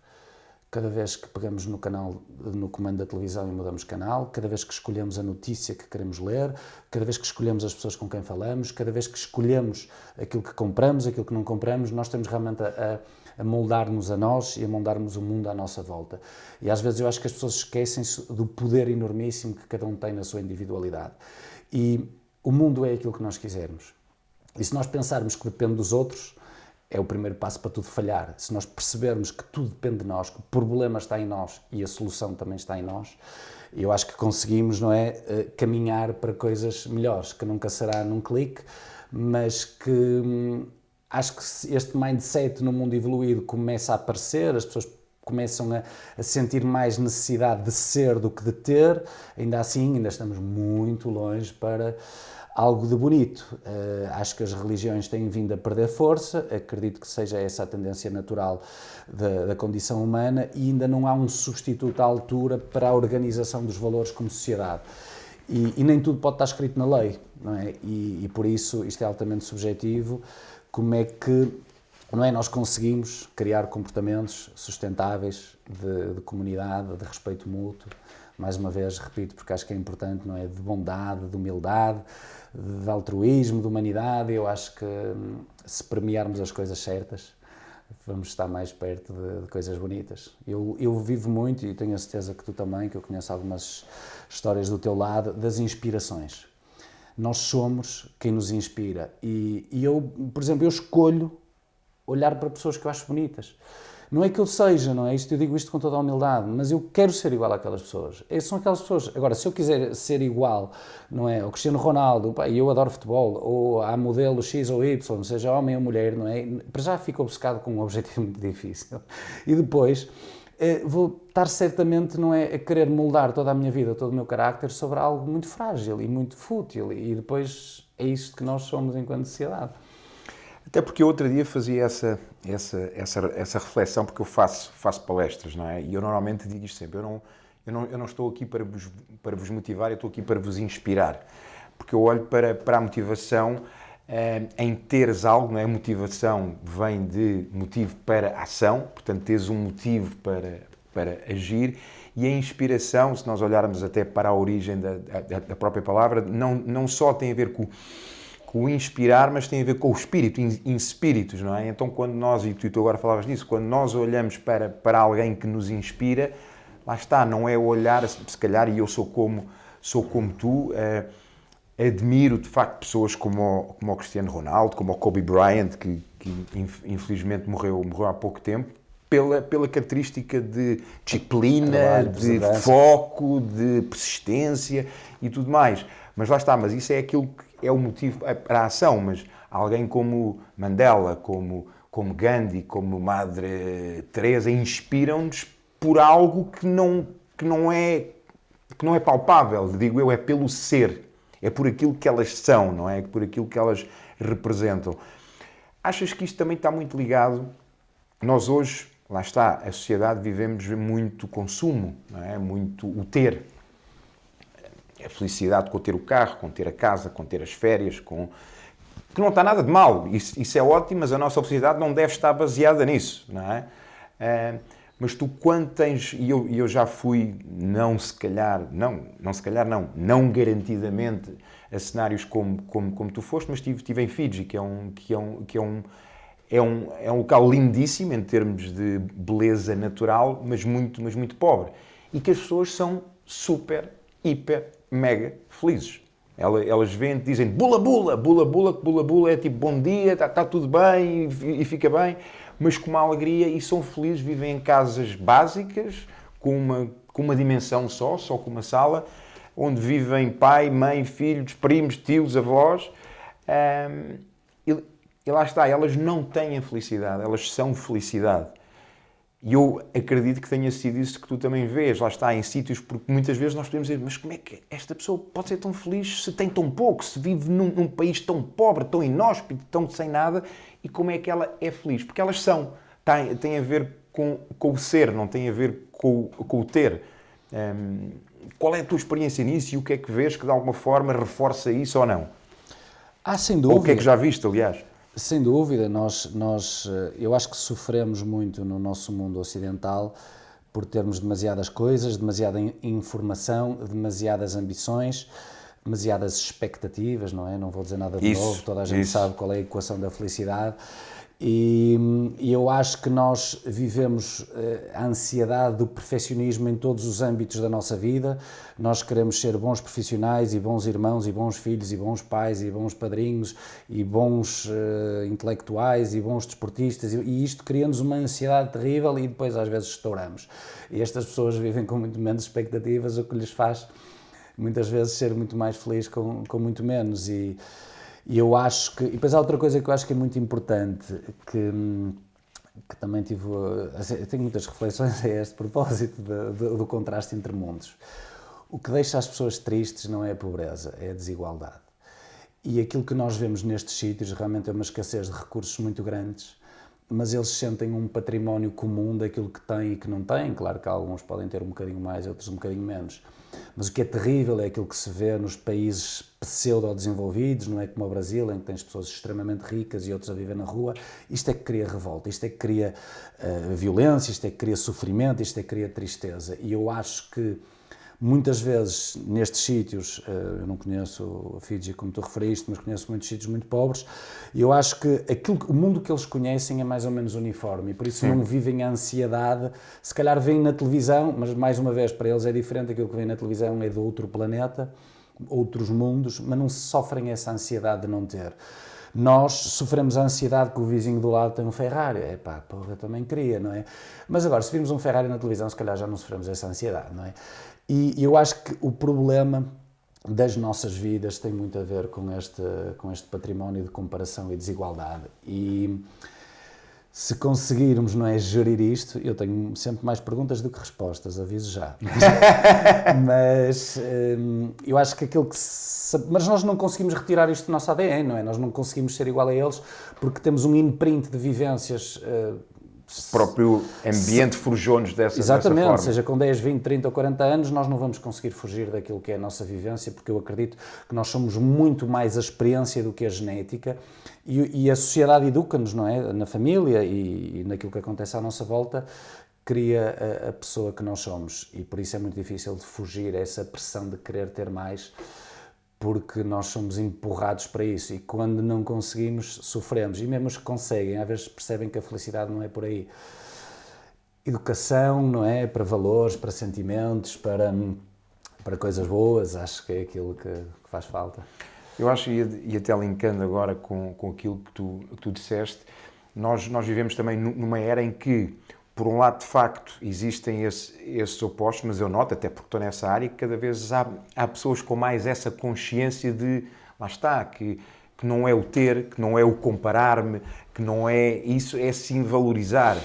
cada vez que pegamos no comando da televisão e mudamos canal, cada vez que escolhemos a notícia que queremos ler, cada vez que escolhemos as pessoas com quem falamos, cada vez que escolhemos aquilo que compramos, aquilo que não compramos, nós temos realmente a moldar-nos a nós e a moldarmos o mundo à nossa volta. E às vezes eu acho que as pessoas esquecem-se do poder enormíssimo que cada um tem na sua individualidade. E o mundo é aquilo que nós quisermos. E se nós pensarmos que depende dos outros, é o primeiro passo para tudo falhar. Se nós percebermos que tudo depende de nós, que o problema está em nós e a solução também está em nós, eu acho que conseguimos, não é, caminhar para coisas melhores, que nunca será num clique, mas que acho que este mindset no mundo evoluído começa a aparecer, as pessoas começam a sentir mais necessidade de ser do que de ter. Ainda assim, ainda estamos muito longe para algo de bonito. Acho que as religiões têm vindo a perder força, acredito que seja essa a tendência natural da condição humana, e ainda não há um substituto à altura para a organização dos valores como sociedade. E nem tudo pode estar escrito na lei, não é? E por isso isto é altamente subjetivo. Como é que, não é, nós conseguimos criar comportamentos sustentáveis de comunidade, de respeito mútuo, mais uma vez, repito, porque acho que é importante, não é, de bondade, de humildade, de altruísmo, de humanidade. Eu acho que se premiarmos as coisas certas, vamos estar mais perto de coisas bonitas. Eu vivo muito, e tenho a certeza que tu também, que eu conheço algumas histórias do teu lado, das inspirações. Nós somos quem nos inspira. E eu, por exemplo, eu escolho olhar para pessoas que eu acho bonitas. Não é que eu seja, não é? Eu digo isto com toda a humildade, mas eu quero ser igual àquelas pessoas. São aquelas pessoas. Agora, se eu quiser ser igual, não é, ao Cristiano Ronaldo, e eu adoro futebol, ou à modelo X ou Y, seja homem ou mulher, não é? Para já fico obcecado com um objetivo muito difícil. E depois vou estar certamente, não é, a querer moldar toda a minha vida, todo o meu carácter sobre algo muito frágil e muito fútil. E depois é isto que nós somos enquanto sociedade. Até porque eu outro dia fazia essa reflexão, porque eu faço palestras, não é? E eu normalmente digo isto sempre, eu não estou aqui para vos motivar, eu estou aqui para vos inspirar. Porque eu olho para a motivação em teres algo, não é? A motivação vem de motivo para ação, portanto, teres um motivo para agir, e a inspiração, se nós olharmos até para a origem da própria palavra, não só tem a ver com o inspirar, mas tem a ver com o espírito, inspíritos, não é? Então, quando nós, e tu agora falavas disso, quando nós olhamos para alguém que nos inspira, lá está, não é olhar, se calhar, e eu sou como tu, admiro de facto pessoas como o Cristiano Ronaldo, como o Kobe Bryant, que infelizmente morreu há pouco tempo, pela característica de disciplina, Trabalho, de perseverança. foco, de persistência e tudo mais. Mas lá está, mas isso é aquilo que é o motivo para a ação, mas alguém como Mandela, como Gandhi, como Madre Teresa, inspiram-nos por algo que não é palpável, digo eu, é pelo ser, é por aquilo que elas são, não é? É por aquilo que elas representam. Achas que isto também está muito ligado? Nós hoje, lá está, a sociedade vivemos muito consumo, não é? Muito o ter. A felicidade com ter o carro, com ter a casa, com ter as férias, que não está nada de mal, isso é ótimo, mas a nossa felicidade não deve estar baseada nisso, não é? Mas tu quando tens, e eu já fui, não garantidamente a cenários como tu foste, mas estive em Fiji, que é um local lindíssimo em termos de beleza natural, mas muito pobre. E que as pessoas são super, hiper, mega felizes. Elas vêm e dizem bula bula é tipo bom dia, está tudo bem e fica bem, mas com uma alegria e são felizes, vivem em casas básicas, com uma dimensão só com uma sala, onde vivem pai, mãe, filhos, primos, tios, avós, e lá está, elas não têm a felicidade, elas são felicidade. E eu acredito que tenha sido isso que tu também vês, lá está, em sítios, porque muitas vezes nós podemos dizer, mas como é que esta pessoa pode ser tão feliz se tem tão pouco, se vive num país tão pobre, tão inóspito, tão sem nada, e como é que ela é feliz? Porque elas são, tem a ver com o ser, não tem a ver com o ter. Qual é a tua experiência nisso e o que é que vês que de alguma forma reforça isso ou não? Sem dúvida. Ou o que é que já viste, aliás? Sem dúvida, eu acho que sofremos muito no nosso mundo ocidental por termos demasiadas coisas, demasiada informação, demasiadas ambições, demasiadas expectativas, não é? Não vou dizer nada de novo, toda a gente sabe qual é a equação da felicidade. E eu acho que nós vivemos a ansiedade do perfeccionismo em todos os âmbitos da nossa vida. Nós queremos ser bons profissionais e bons irmãos e bons filhos e bons pais e bons padrinhos e bons intelectuais e bons desportistas, e isto cria-nos uma ansiedade terrível e depois às vezes estouramos. E estas pessoas vivem com muito menos expectativas, o que lhes faz muitas vezes ser muito mais feliz com muito menos. E eu acho que... E depois há outra coisa que eu acho que é muito importante, que também tive... Eu tenho muitas reflexões a este propósito do contraste entre mundos. O que deixa as pessoas tristes não é a pobreza, é a desigualdade. E aquilo que nós vemos nestes sítios realmente é uma escassez de recursos muito grandes, mas eles sentem um património comum daquilo que têm e que não têm. Claro que alguns podem ter um bocadinho mais, outros um bocadinho menos. Mas o que é terrível é aquilo que se vê nos países pseudo-desenvolvidos, não é como o Brasil, em que tens pessoas extremamente ricas e outros a viver na rua. Isto é que cria revolta, isto é que cria violência, isto é que cria sofrimento, isto é que cria tristeza. E eu acho que muitas vezes nestes sítios, eu não conheço a Fiji como tu referiste, mas conheço muitos sítios muito pobres, e eu acho que o mundo que eles conhecem é mais ou menos uniforme, e por isso não vivem a ansiedade. Se calhar veem na televisão, mas mais uma vez para eles é diferente, aquilo que vem na televisão é de outro planeta, outros mundos, mas não sofrem essa ansiedade de não ter. Nós sofremos a ansiedade que o vizinho do lado tem um Ferrari. Porra, eu também queria, não é? Mas agora, se virmos um Ferrari na televisão, se calhar já não sofremos essa ansiedade, não é? E eu acho que o problema das nossas vidas tem muito a ver com este património de comparação e desigualdade. E se conseguirmos, não é, gerir isto, eu tenho sempre mais perguntas do que respostas, aviso já. Mas eu acho que mas nós não conseguimos retirar isto do nosso ADN, não é? Nós não conseguimos ser igual a eles porque temos um imprint de vivências... próprio ambiente forjou-nos dessa forma. Exatamente, seja com 10, 20, 30 ou 40 anos, nós não vamos conseguir fugir daquilo que é a nossa vivência, porque eu acredito que nós somos muito mais a experiência do que a genética, e a sociedade educa-nos, não é? Na família e naquilo que acontece à nossa volta, cria a pessoa que nós somos, e por isso é muito difícil de fugir a essa pressão de querer ter mais, porque nós somos empurrados para isso, e quando não conseguimos, sofremos, e mesmo os que conseguem, às vezes percebem que a felicidade não é por aí. educação, não é? Para valores, para sentimentos, para coisas boas, acho que é aquilo que faz falta. Eu acho, e até linkando agora com aquilo que tu disseste, nós vivemos também numa era em que, por um lado, de facto, existem esses opostos, mas eu noto, até porque estou nessa área, que cada vez há pessoas com mais essa consciência de, lá está, que não é o ter, que não é o comparar-me, que não é isso, é sim valorizar.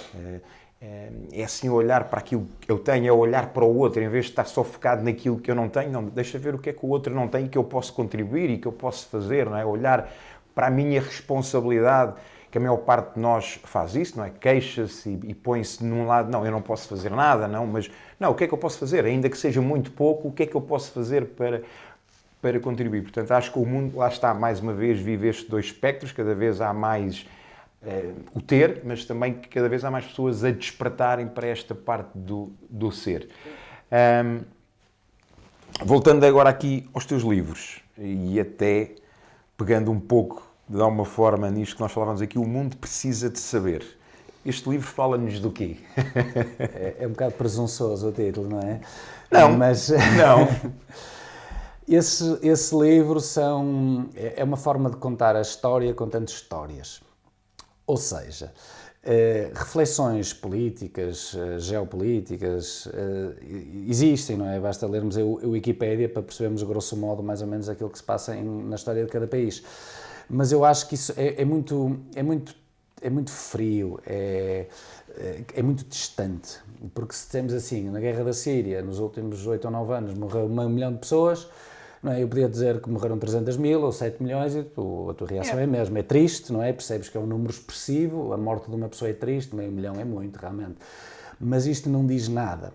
É assim olhar para aquilo que eu tenho, é olhar para o outro, em vez de estar só focado naquilo que eu não tenho, não, deixa ver o que é que o outro não tem e que eu posso contribuir e que eu posso fazer, não é? Olhar para a minha responsabilidade, que a maior parte de nós faz isso, não é? Queixa-se e põe-se num lado, não, eu não posso fazer nada, não, mas não, o que é que eu posso fazer? Ainda que seja muito pouco, o que é que eu posso fazer para contribuir? Portanto, acho que o mundo, lá está, mais uma vez, vive estes dois espectros, cada vez há mais o ter, mas também que cada vez há mais pessoas a despertarem para esta parte do ser. Voltando agora aqui aos teus livros, e até pegando um pouco, de alguma forma, nisto que nós falávamos aqui, o mundo precisa de saber. Este livro fala-nos do quê? É um bocado presunçoso o título, não é? Não, mas não. Esse livro é uma forma de contar a história contando histórias. Ou seja, reflexões políticas, geopolíticas, existem, não é? Basta lermos a Wikipédia para percebermos, grosso modo, mais ou menos aquilo que se passa na história de cada país. Mas eu acho que isso é muito frio, é muito distante. Porque se temos assim, na guerra da Síria, nos últimos 8 ou 9 anos, morreu 1 milhão de pessoas, não é? Eu podia dizer que morreram 300 mil ou 7 milhões e a tua reação é a mesma. É triste, não é? Percebes que é um número expressivo, a morte de uma pessoa é triste, 500 mil é muito, realmente. Mas isto não diz nada.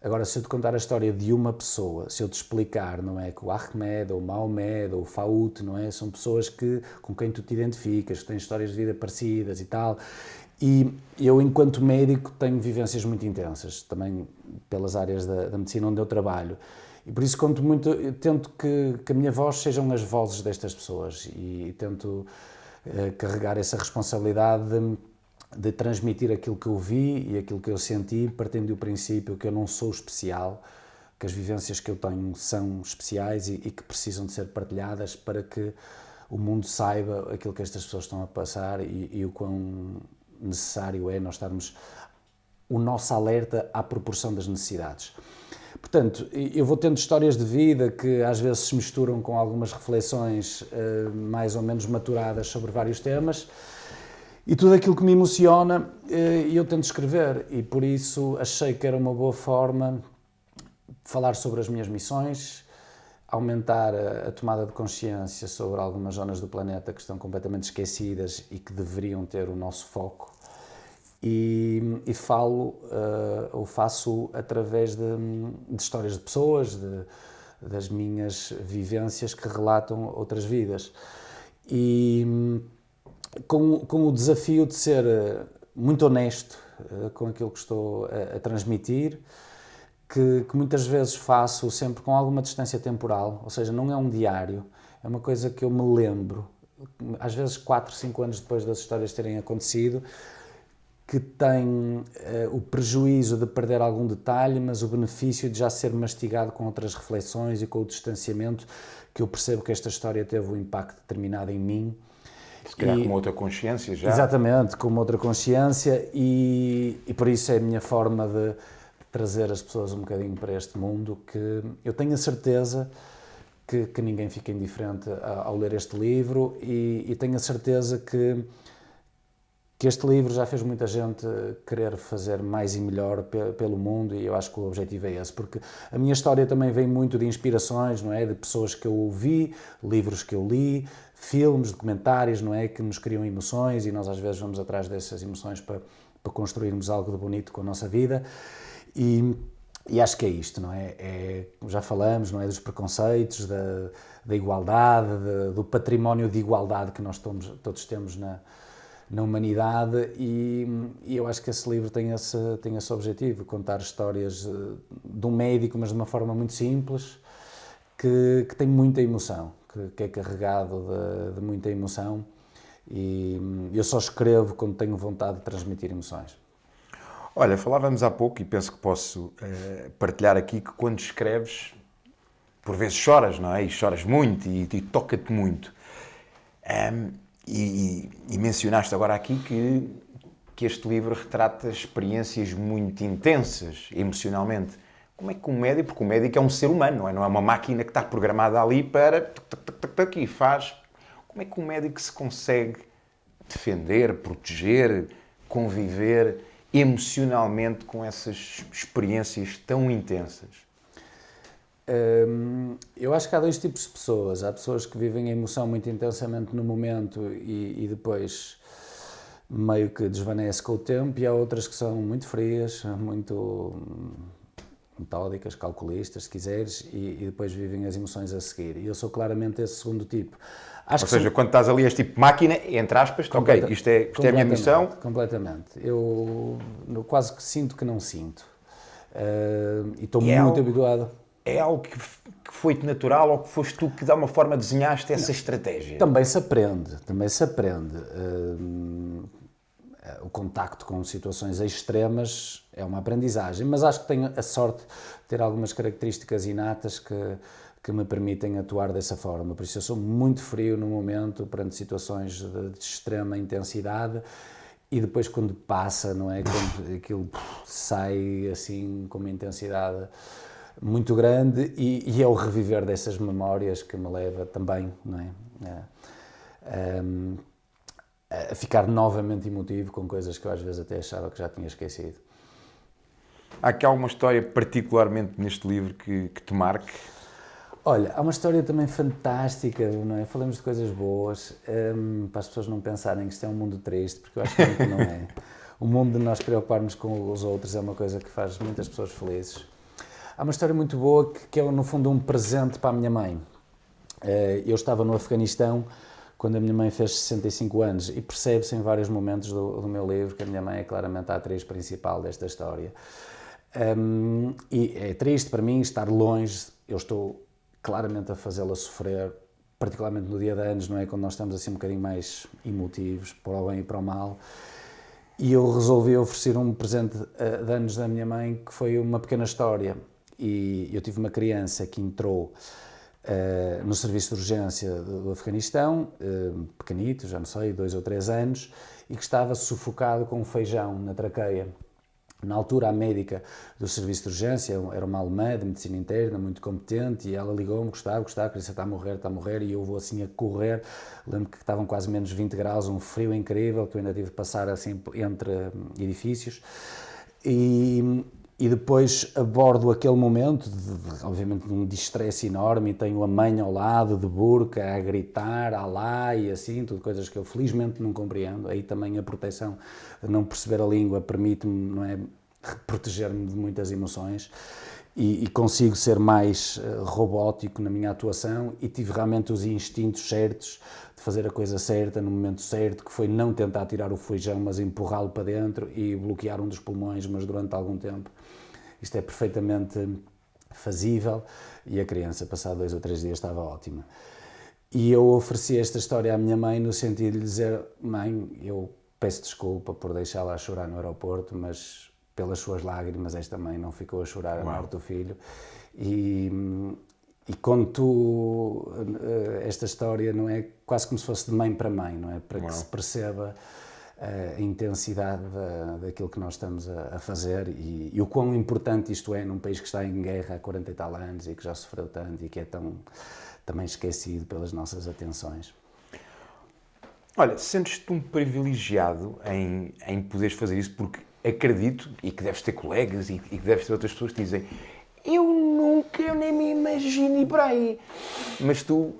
Agora, se eu te contar a história de uma pessoa, se eu te explicar, não é, que o Ahmed, ou o Mahomed, ou o Faout, não é, são pessoas com quem tu te identificas, que têm histórias de vida parecidas e tal. E eu, enquanto médico, tenho vivências muito intensas, também pelas áreas da medicina onde eu trabalho. E por isso eu tento que a minha voz sejam as vozes destas pessoas e tento carregar essa responsabilidade de transmitir aquilo que eu vi e aquilo que eu senti, partindo do princípio que eu não sou especial, que as vivências que eu tenho são especiais e que precisam de ser partilhadas para que o mundo saiba aquilo que estas pessoas estão a passar e o quão necessário é nós estarmos o nosso alerta à proporção das necessidades. Portanto, eu vou tendo histórias de vida que às vezes se misturam com algumas reflexões mais ou menos maturadas sobre vários temas e tudo aquilo que me emociona eu tento escrever e por isso achei que era uma boa forma falar sobre as minhas missões, aumentar a tomada de consciência sobre algumas zonas do planeta que estão completamente esquecidas e que deveriam ter o nosso foco. E faço através de histórias de pessoas, das minhas vivências que relatam outras vidas. E com o desafio de ser muito honesto com aquilo que estou a transmitir, que muitas vezes faço sempre com alguma distância temporal, ou seja, não é um diário, é uma coisa que eu me lembro, às vezes 4, 5 anos depois das histórias terem acontecido, que tem o prejuízo de perder algum detalhe, mas o benefício de já ser mastigado com outras reflexões e com o distanciamento, que eu percebo que esta história teve um impacto determinado em mim. Se calhar com uma outra consciência já. Exatamente, com uma outra consciência e por isso é a minha forma de trazer as pessoas um bocadinho para este mundo, que eu tenho a certeza que ninguém fica indiferente ao ler este livro e tenho a certeza que este livro já fez muita gente querer fazer mais e melhor pelo mundo e eu acho que o objetivo é esse, porque a minha história também vem muito de inspirações, não é? De pessoas que eu ouvi, livros que eu li, filmes, documentários, não é? Que nos criam emoções e nós às vezes vamos atrás dessas emoções para construirmos algo de bonito com a nossa vida e acho que é isto, não é? Já falamos, não é? Dos preconceitos, da igualdade, do património de igualdade que nós todos temos na humanidade e eu acho que esse livro tem esse objetivo, contar histórias de um médico, mas de uma forma muito simples, que tem muita emoção, que é carregado de muita emoção e eu só escrevo quando tenho vontade de transmitir emoções. Olha, falávamos há pouco e penso que posso partilhar aqui que quando escreves, por vezes choras, não é? E choras muito e toca-te muito. E mencionaste agora aqui que este livro retrata experiências muito intensas emocionalmente. Como é que um médico, porque o médico é um ser humano, não é uma máquina que está programada ali para e faz. Como é que um médico se consegue defender, proteger, conviver emocionalmente com essas experiências tão intensas? Eu acho que há dois tipos de pessoas. Há pessoas que vivem a emoção muito intensamente no momento e depois meio que desvanece com o tempo, e há outras que são muito frias, muito metódicas, calculistas, se quiseres, e depois vivem as emoções a seguir. E eu sou claramente esse segundo tipo. Ou seja, quando estás ali, és tipo máquina, entre aspas, ok, isto é a minha missão. Completamente. Eu quase que sinto que não sinto. E estou muito habituado. É algo que foi-te natural ou que foste tu que de alguma forma desenhaste essa estratégia? Também se aprende, o contacto com situações extremas é uma aprendizagem, mas acho que tenho a sorte de ter algumas características inatas que me permitem atuar dessa forma. Por isso eu sou muito frio no momento, perante situações de extrema intensidade, e depois quando passa, não é? Quando aquilo sai assim com uma intensidade muito grande, e é o reviver dessas memórias que me leva também, não é? A ficar novamente emotivo com coisas que eu às vezes até achava que já tinha esquecido. Há aqui alguma história particularmente neste livro que te marque? Olha, há uma história também fantástica, não é? Falamos de coisas boas, para as pessoas não pensarem que isto é um mundo triste, porque eu acho que não é. O mundo de nós preocuparmos com os outros é uma coisa que faz muitas pessoas felizes. Há uma história muito boa que é, no fundo, um presente para a minha mãe. Eu estava no Afeganistão quando a minha mãe fez 65 anos, e percebe-se em vários momentos do meu livro que a minha mãe é claramente a atriz principal desta história. E é triste para mim estar longe, eu estou claramente a fazê-la sofrer, particularmente no dia de anos, não é? Quando nós estamos assim um bocadinho mais emotivos, para o bem e para o mal. E eu resolvi oferecer um presente de anos da minha mãe, que foi uma pequena história. E eu tive uma criança que entrou no serviço de urgência do Afeganistão, pequenito, já não sei, 2 ou 3 anos, e que estava sufocado com feijão na traqueia. Na altura, a médica do serviço de urgência era uma alemã de medicina interna, muito competente, e ela ligou-me: Gustavo, a criança está a morrer, e eu vou assim a correr. Lembro que estavam quase menos 20 graus, um frio incrível, que eu ainda tive de passar assim entre edifícios. E depois abordo aquele momento, obviamente de um distresse enorme, e tenho a mãe ao lado, de burca, a gritar, alá, e assim, tudo coisas que eu felizmente não compreendo. Aí também a proteção, não perceber a língua, permite-me, não é, proteger-me de muitas emoções, e consigo ser mais robótico na minha atuação, e tive realmente os instintos certos de fazer a coisa certa, no momento certo, que foi não tentar tirar o feijão, mas empurrá-lo para dentro e bloquear um dos pulmões, mas durante algum tempo. Isto é perfeitamente fazível, e a criança, passado 2 ou 3 dias, estava ótima. E eu ofereci esta história à minha mãe no sentido de lhe dizer: mãe, eu peço desculpa por deixá-la a chorar no aeroporto, mas pelas suas lágrimas esta mãe não ficou a chorar a morte do filho. E conto esta história, não é, quase como se fosse de mãe para mãe, não é? Para que se perceba a intensidade daquilo que nós estamos a fazer, e o quão importante isto é num país que está em guerra há 40 e tal anos e que já sofreu tanto e que é tão também esquecido pelas nossas atenções. Olha, sentes-te um privilegiado em poderes fazer isso, porque acredito, e que deves ter colegas e que deves ter outras pessoas que dizem: eu nem me imagino ir para aí. Mas tu,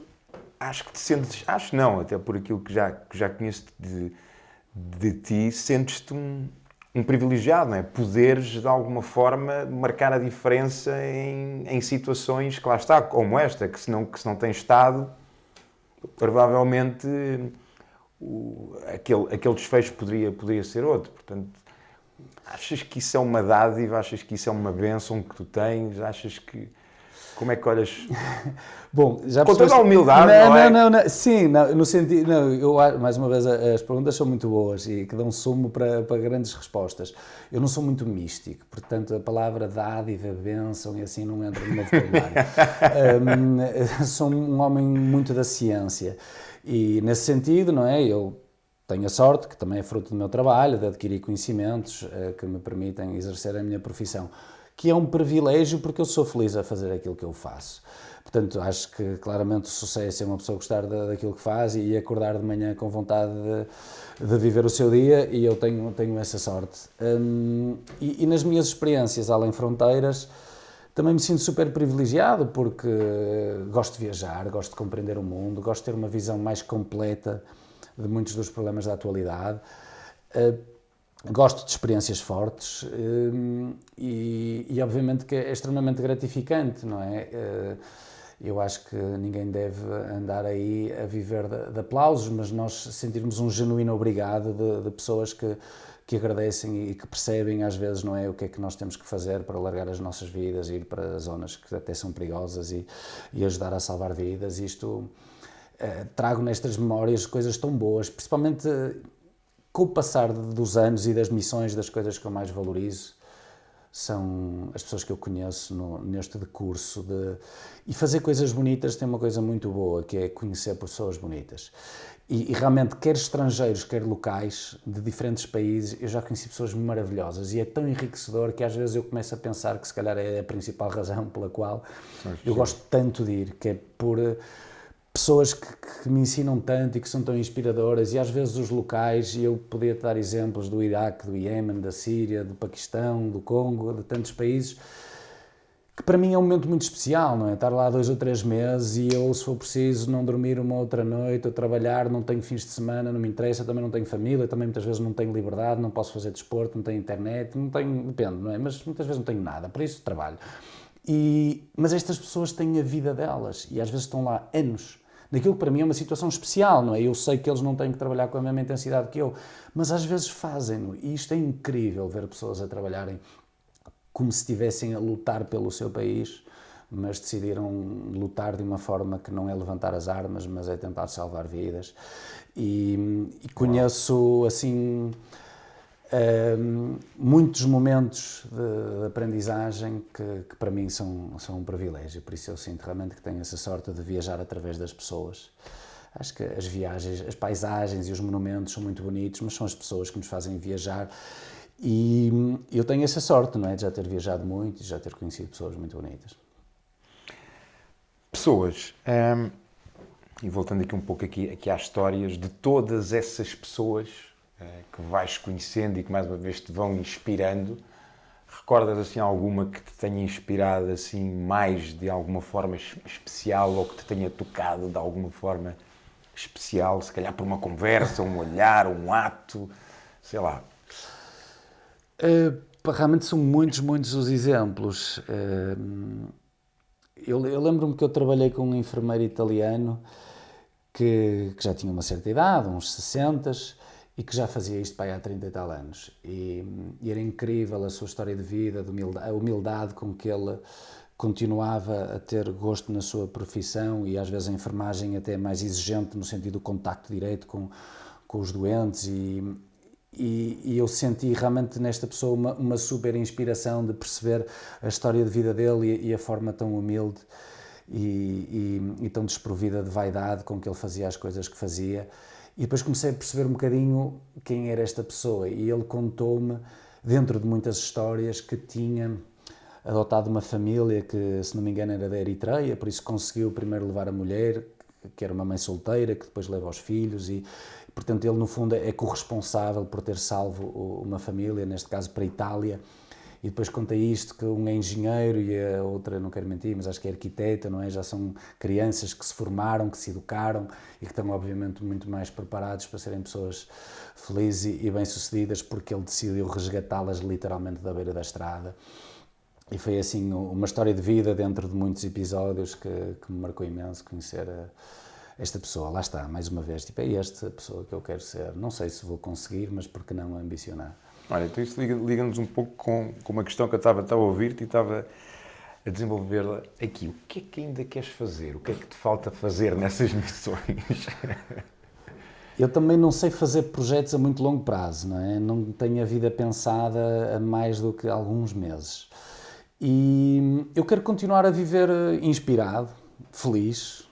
acho que te sentes, acho não, até por aquilo que já conheço de ti, sentes-te um privilegiado, não é? Poderes, de alguma forma, marcar a diferença em situações que lá está, como esta, que se não tens estado, provavelmente aquele desfecho poderia ser outro. Portanto, achas que isso é uma dádiva? Achas que isso é uma bênção que tu tens? Achas que Como é que olhas? Bom, já Com toda a humildade, não. Sim, não, no sentido... Não, mais uma vez, as perguntas são muito boas e que dão sumo para grandes respostas. Eu não sou muito místico, portanto, a palavra dádiva, bênção e assim não entra no meu vocabulário. Sou um homem muito da ciência e, nesse sentido, não é? Eu tenho a sorte, que também é fruto do meu trabalho, de adquirir conhecimentos que me permitem exercer a minha profissão, que é um privilégio porque eu sou feliz a fazer aquilo que eu faço. Portanto, acho que claramente o sucesso é uma pessoa gostar daquilo que faz e acordar de manhã com vontade de viver o seu dia, e eu tenho essa sorte. E nas minhas experiências além fronteiras, também me sinto super privilegiado porque gosto de viajar, gosto de compreender o mundo, gosto de ter uma visão mais completa de muitos dos problemas da atualidade. Gosto de experiências fortes e obviamente que é extremamente gratificante, não é? Eu acho que ninguém deve andar aí a viver de aplausos, mas nós sentirmos um genuíno obrigado de pessoas que agradecem e que percebem às vezes, não é, o que é que nós temos que fazer para largar as nossas vidas, ir para zonas que até são perigosas e ajudar a salvar vidas. Isto trago nestas memórias coisas tão boas, principalmente com o passar dos anos e das missões, das coisas que eu mais valorizo são as pessoas que eu conheço neste decurso e fazer coisas bonitas tem uma coisa muito boa, que é conhecer pessoas bonitas. E realmente, quer estrangeiros, quer locais, de diferentes países, eu já conheci pessoas maravilhosas e é tão enriquecedor que às vezes eu começo a pensar que se calhar é a principal razão pela qual eu gosto tanto de ir, que é por pessoas que me ensinam tanto e que são tão inspiradoras, e às vezes os locais, e eu podia te dar exemplos do Iraque, do Iémen, da Síria, do Paquistão, do Congo, de tantos países, que para mim é um momento muito especial, não é? Estar lá 2 ou 3 meses e eu, se for preciso, não dormir uma outra noite, ou trabalhar, não tenho fins de semana, não me interessa, também não tenho família, também muitas vezes não tenho liberdade, não posso fazer desporto, não tenho internet, não tenho, depende, não é? Mas muitas vezes não tenho nada, por isso trabalho. Mas estas pessoas têm a vida delas e às vezes estão lá anos, naquilo que para mim é uma situação especial, não é? Eu sei que eles não têm que trabalhar com a mesma intensidade que eu, mas às vezes fazem-no, e isto é incrível, ver pessoas a trabalharem como se estivessem a lutar pelo seu país, mas decidiram lutar de uma forma que não é levantar as armas, mas é tentar salvar vidas. E conheço, assim, muitos momentos de aprendizagem que para mim são um privilégio, por isso eu sinto realmente que tenho essa sorte de viajar através das pessoas. Acho que as viagens, as paisagens e os monumentos são muito bonitos, mas são as pessoas que nos fazem viajar, e eu tenho essa sorte, não é, de já ter viajado muito e já ter conhecido pessoas muito bonitas. Pessoas, e voltando aqui um pouco aqui às histórias, de todas essas pessoas que vais conhecendo e que mais uma vez te vão inspirando, recordas assim alguma que te tenha inspirado assim mais de alguma forma especial, ou que te tenha tocado de alguma forma especial, se calhar por uma conversa, um olhar, um ato, sei lá? Realmente são muitos os exemplos. Eu lembro-me que eu trabalhei com um enfermeiro italiano que já tinha uma certa idade, uns 60, e que já fazia isto para aí há 30 e tal anos. E era incrível a sua história de vida, a humildade com que ele continuava a ter gosto na sua profissão, e às vezes a enfermagem até mais exigente no sentido do contacto direto com os doentes, e eu senti realmente nesta pessoa uma super inspiração de perceber a história de vida dele e a forma tão humilde e tão desprovida de vaidade com que ele fazia as coisas que fazia. E depois comecei a perceber um bocadinho quem era esta pessoa, e ele contou-me, dentro de muitas histórias, que tinha adotado uma família que, se não me engano, era da Eritreia, por isso conseguiu primeiro levar a mulher, que era uma mãe solteira, que depois leva os filhos, e portanto ele no fundo é corresponsável por ter salvo uma família, neste caso para a Itália. E depois conta isto, que um é engenheiro e a outra, não quero mentir, mas acho que é arquiteta, não é? Já são crianças que se formaram, que se educaram e que estão obviamente muito mais preparados para serem pessoas felizes e bem-sucedidas, porque ele decidiu resgatá-las literalmente da beira da estrada. E foi assim uma história de vida dentro de muitos episódios que me marcou imenso conhecer esta pessoa. Lá está, mais uma vez, tipo, é esta a pessoa que eu quero ser. Não sei se vou conseguir, mas por que não ambicionar? Olha, então isso liga-nos um pouco com uma questão que eu estava a ouvir-te e estava a desenvolvê-la aqui. O que é que ainda queres fazer? O que é que te falta fazer nessas missões? Eu também não sei fazer projetos a muito longo prazo, não é? Não tenho a vida pensada a mais do que alguns meses. E eu quero continuar a viver inspirado, feliz,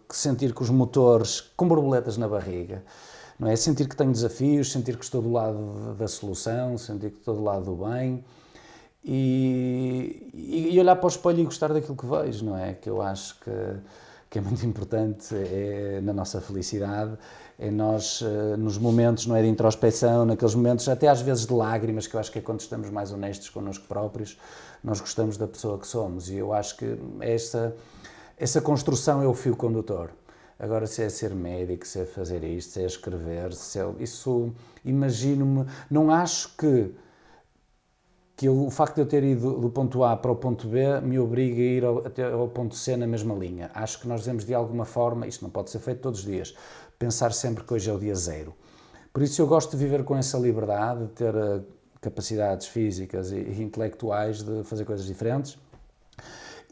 sentir que os motores com borboletas na barriga, não é? Sentir que tenho desafios, sentir que estou do lado da solução, sentir que estou do lado do bem e olhar para o espelho e gostar daquilo que vejo, não é? Que eu acho que é muito importante na nossa felicidade, é nós, nos momentos, não é, de introspecção, naqueles momentos, até às vezes de lágrimas, que eu acho que é quando estamos mais honestos connosco próprios, nós gostamos da pessoa que somos, e eu acho que essa construção é o fio condutor. Agora, se é ser médico, se é fazer isto, se é escrever, isso imagino-me, não acho que o facto de eu ter ido do ponto A para o ponto B me obriga a ir até ao ponto C na mesma linha. Acho que nós devemos, de alguma forma, isto não pode ser feito todos os dias, pensar sempre que hoje é o dia zero. Por isso eu gosto de viver com essa liberdade, de ter capacidades físicas e intelectuais de fazer coisas diferentes.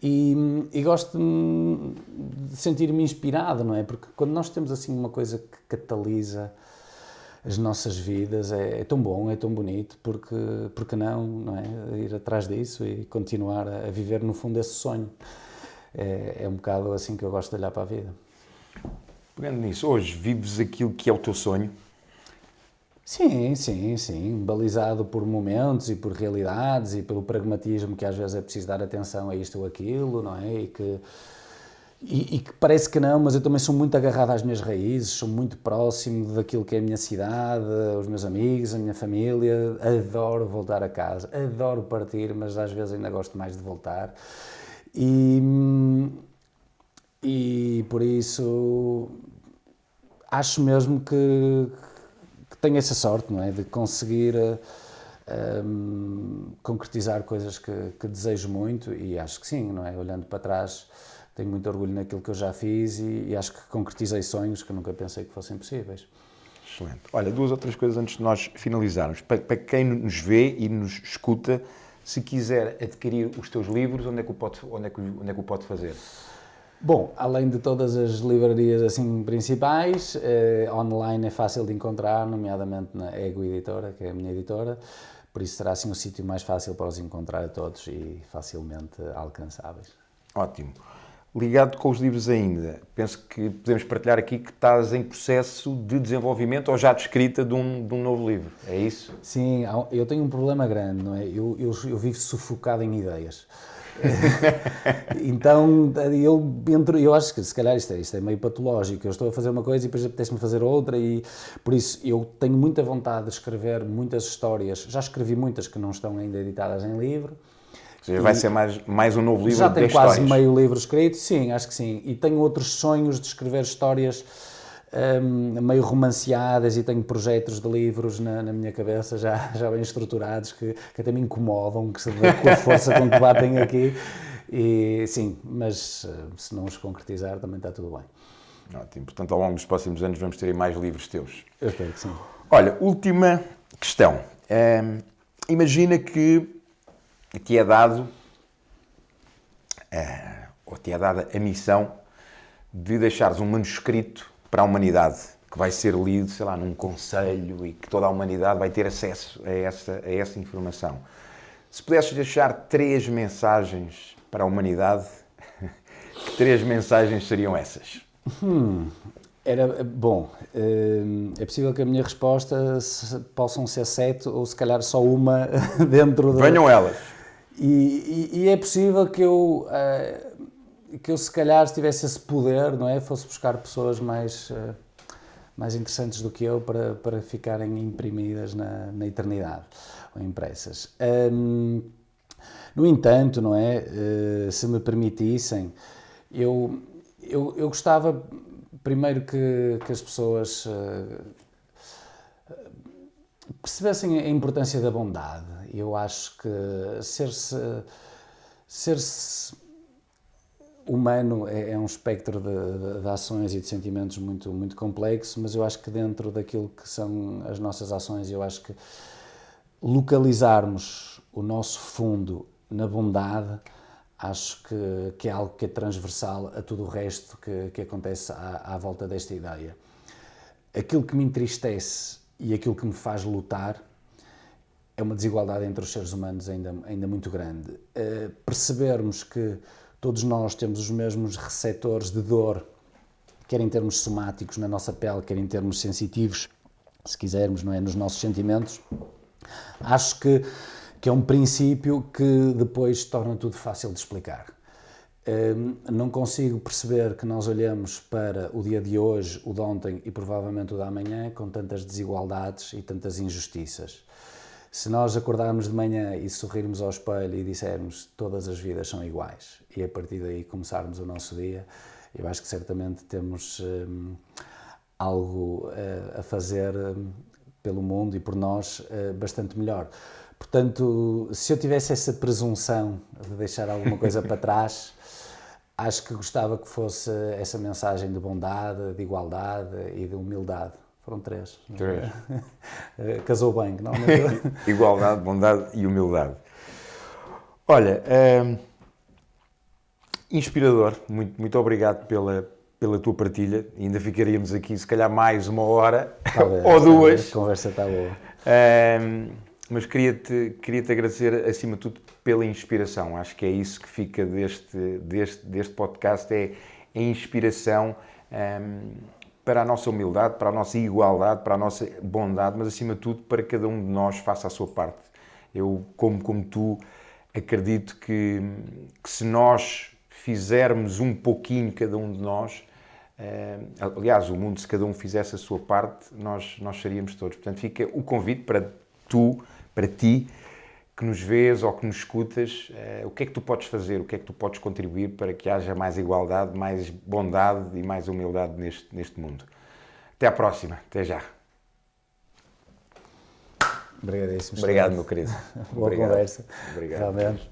E gosto de sentir-me inspirado, não é? Porque quando nós temos assim uma coisa que catalisa as nossas vidas, é tão bom, é tão bonito, porque não é? Ir atrás disso e continuar a viver no fundo esse sonho. É um bocado assim que eu gosto de olhar para a vida. Pegando nisso, hoje vives aquilo que é o teu sonho? Sim, balizado por momentos e por realidades e pelo pragmatismo que às vezes é preciso dar atenção a isto ou aquilo, não é? E que parece que não, mas eu também sou muito agarrado às minhas raízes, sou muito próximo daquilo que é a minha cidade, os meus amigos, a minha família, adoro voltar a casa, adoro partir, mas às vezes ainda gosto mais de voltar. E por isso acho mesmo que tenho essa sorte, não é? De conseguir concretizar coisas que desejo muito, e acho que sim, não é? Olhando para trás, tenho muito orgulho naquilo que eu já fiz e acho que concretizei sonhos que nunca pensei que fossem possíveis. Excelente. Olha, duas ou três coisas antes de nós finalizarmos. Para quem nos vê e nos escuta, se quiser adquirir os teus livros, onde é que o pode fazer? Bom, além de todas as livrarias assim principais, online é fácil de encontrar, nomeadamente na Ego Editora, que é a minha editora, por isso será assim o sítio mais fácil para os encontrar a todos e facilmente alcançáveis. Ótimo. Ligado com os livros ainda, penso que podemos partilhar aqui que estás em processo de desenvolvimento ou já de escrita de um novo livro, é isso? Sim, eu tenho um problema grande, não é? Eu vivo sufocado em ideias. Então, eu acho que se calhar isto é meio patológico. Eu estou a fazer uma coisa e depois apetece-me fazer outra, e por isso eu tenho muita vontade de escrever muitas histórias. Já escrevi muitas que não estão ainda editadas em livro. Ou seja, vai ser mais um novo livro de já tenho histórias. Quase meio livro escrito, sim, acho que sim. E tenho outros sonhos de escrever histórias meio romanceadas, e tenho projetos de livros na minha cabeça já bem estruturados que até me incomodam, que se vê com a força com que batem aqui. E sim, mas se não os concretizar também está tudo bem. Ótimo. Portanto, ao longo dos próximos anos vamos ter mais livros teus. Eu espero que sim. Olha, última questão. Imagina que te é dado ou te é dada a missão de deixares um manuscrito para a humanidade, que vai ser lido, sei lá, num conselho, e que toda a humanidade vai ter acesso a essa informação. Se pudesses deixar 3 mensagens para a humanidade, que 3 mensagens seriam essas? Bom, é possível que a minha resposta possam ser 7 ou se calhar só uma dentro de... Venham elas. E é possível que eu se calhar, se tivesse esse poder, não é? Fosse buscar pessoas mais interessantes do que eu para ficarem imprimidas na eternidade, ou impressas. No entanto, não é? Se me permitissem, eu gostava primeiro que as pessoas percebessem a importância da bondade. Eu acho que ser-se humano é um espectro de ações e de sentimentos muito, muito complexo, mas eu acho que dentro daquilo que são as nossas ações, eu acho que localizarmos o nosso fundo na bondade, Acho que é algo que é transversal a tudo o resto que acontece à volta desta ideia. Aquilo que me entristece e aquilo que me faz lutar é uma desigualdade entre os seres humanos ainda muito grande. Percebermos que todos nós temos os mesmos receptores de dor, quer em termos somáticos na nossa pele, quer em termos sensitivos, se quisermos, não é, nos nossos sentimentos, acho que é um princípio que depois torna tudo fácil de explicar. Não consigo perceber que nós olhamos para o dia de hoje, o de ontem e provavelmente o de amanhã com tantas desigualdades e tantas injustiças. Se nós acordarmos de manhã e sorrirmos ao espelho e dissermos todas as vidas são iguais e a partir daí começarmos o nosso dia, eu acho que certamente temos algo a fazer pelo mundo e por nós bastante melhor. Portanto, se eu tivesse essa presunção de deixar alguma coisa para trás, acho que gostava que fosse essa mensagem de bondade, de igualdade e de humildade. Foram 3. Casou bem, não? Igualdade, bondade e humildade. Olha, inspirador. Muito obrigado pela tua partilha. Ainda ficaríamos aqui, se calhar, mais 1 hora ou 2. A conversa está boa. Mas queria-te agradecer, acima de tudo, pela inspiração. Acho que é isso que fica deste podcast, é a inspiração para a nossa humildade, para a nossa igualdade, para a nossa bondade, mas, acima de tudo, para que cada um de nós faça a sua parte. Eu, como tu, acredito que se nós fizermos um pouquinho, cada um de nós, aliás, o mundo, se cada um fizesse a sua parte, nós seríamos todos. Portanto, fica o convite para ti, que nos vês ou que nos escutas, o que é que tu podes fazer, o que é que tu podes contribuir para que haja mais igualdade, mais bondade e mais humildade neste mundo. Até à próxima, até já. Obrigadíssimo. Obrigado, meu querido. Boa conversa. Obrigado. Realmente.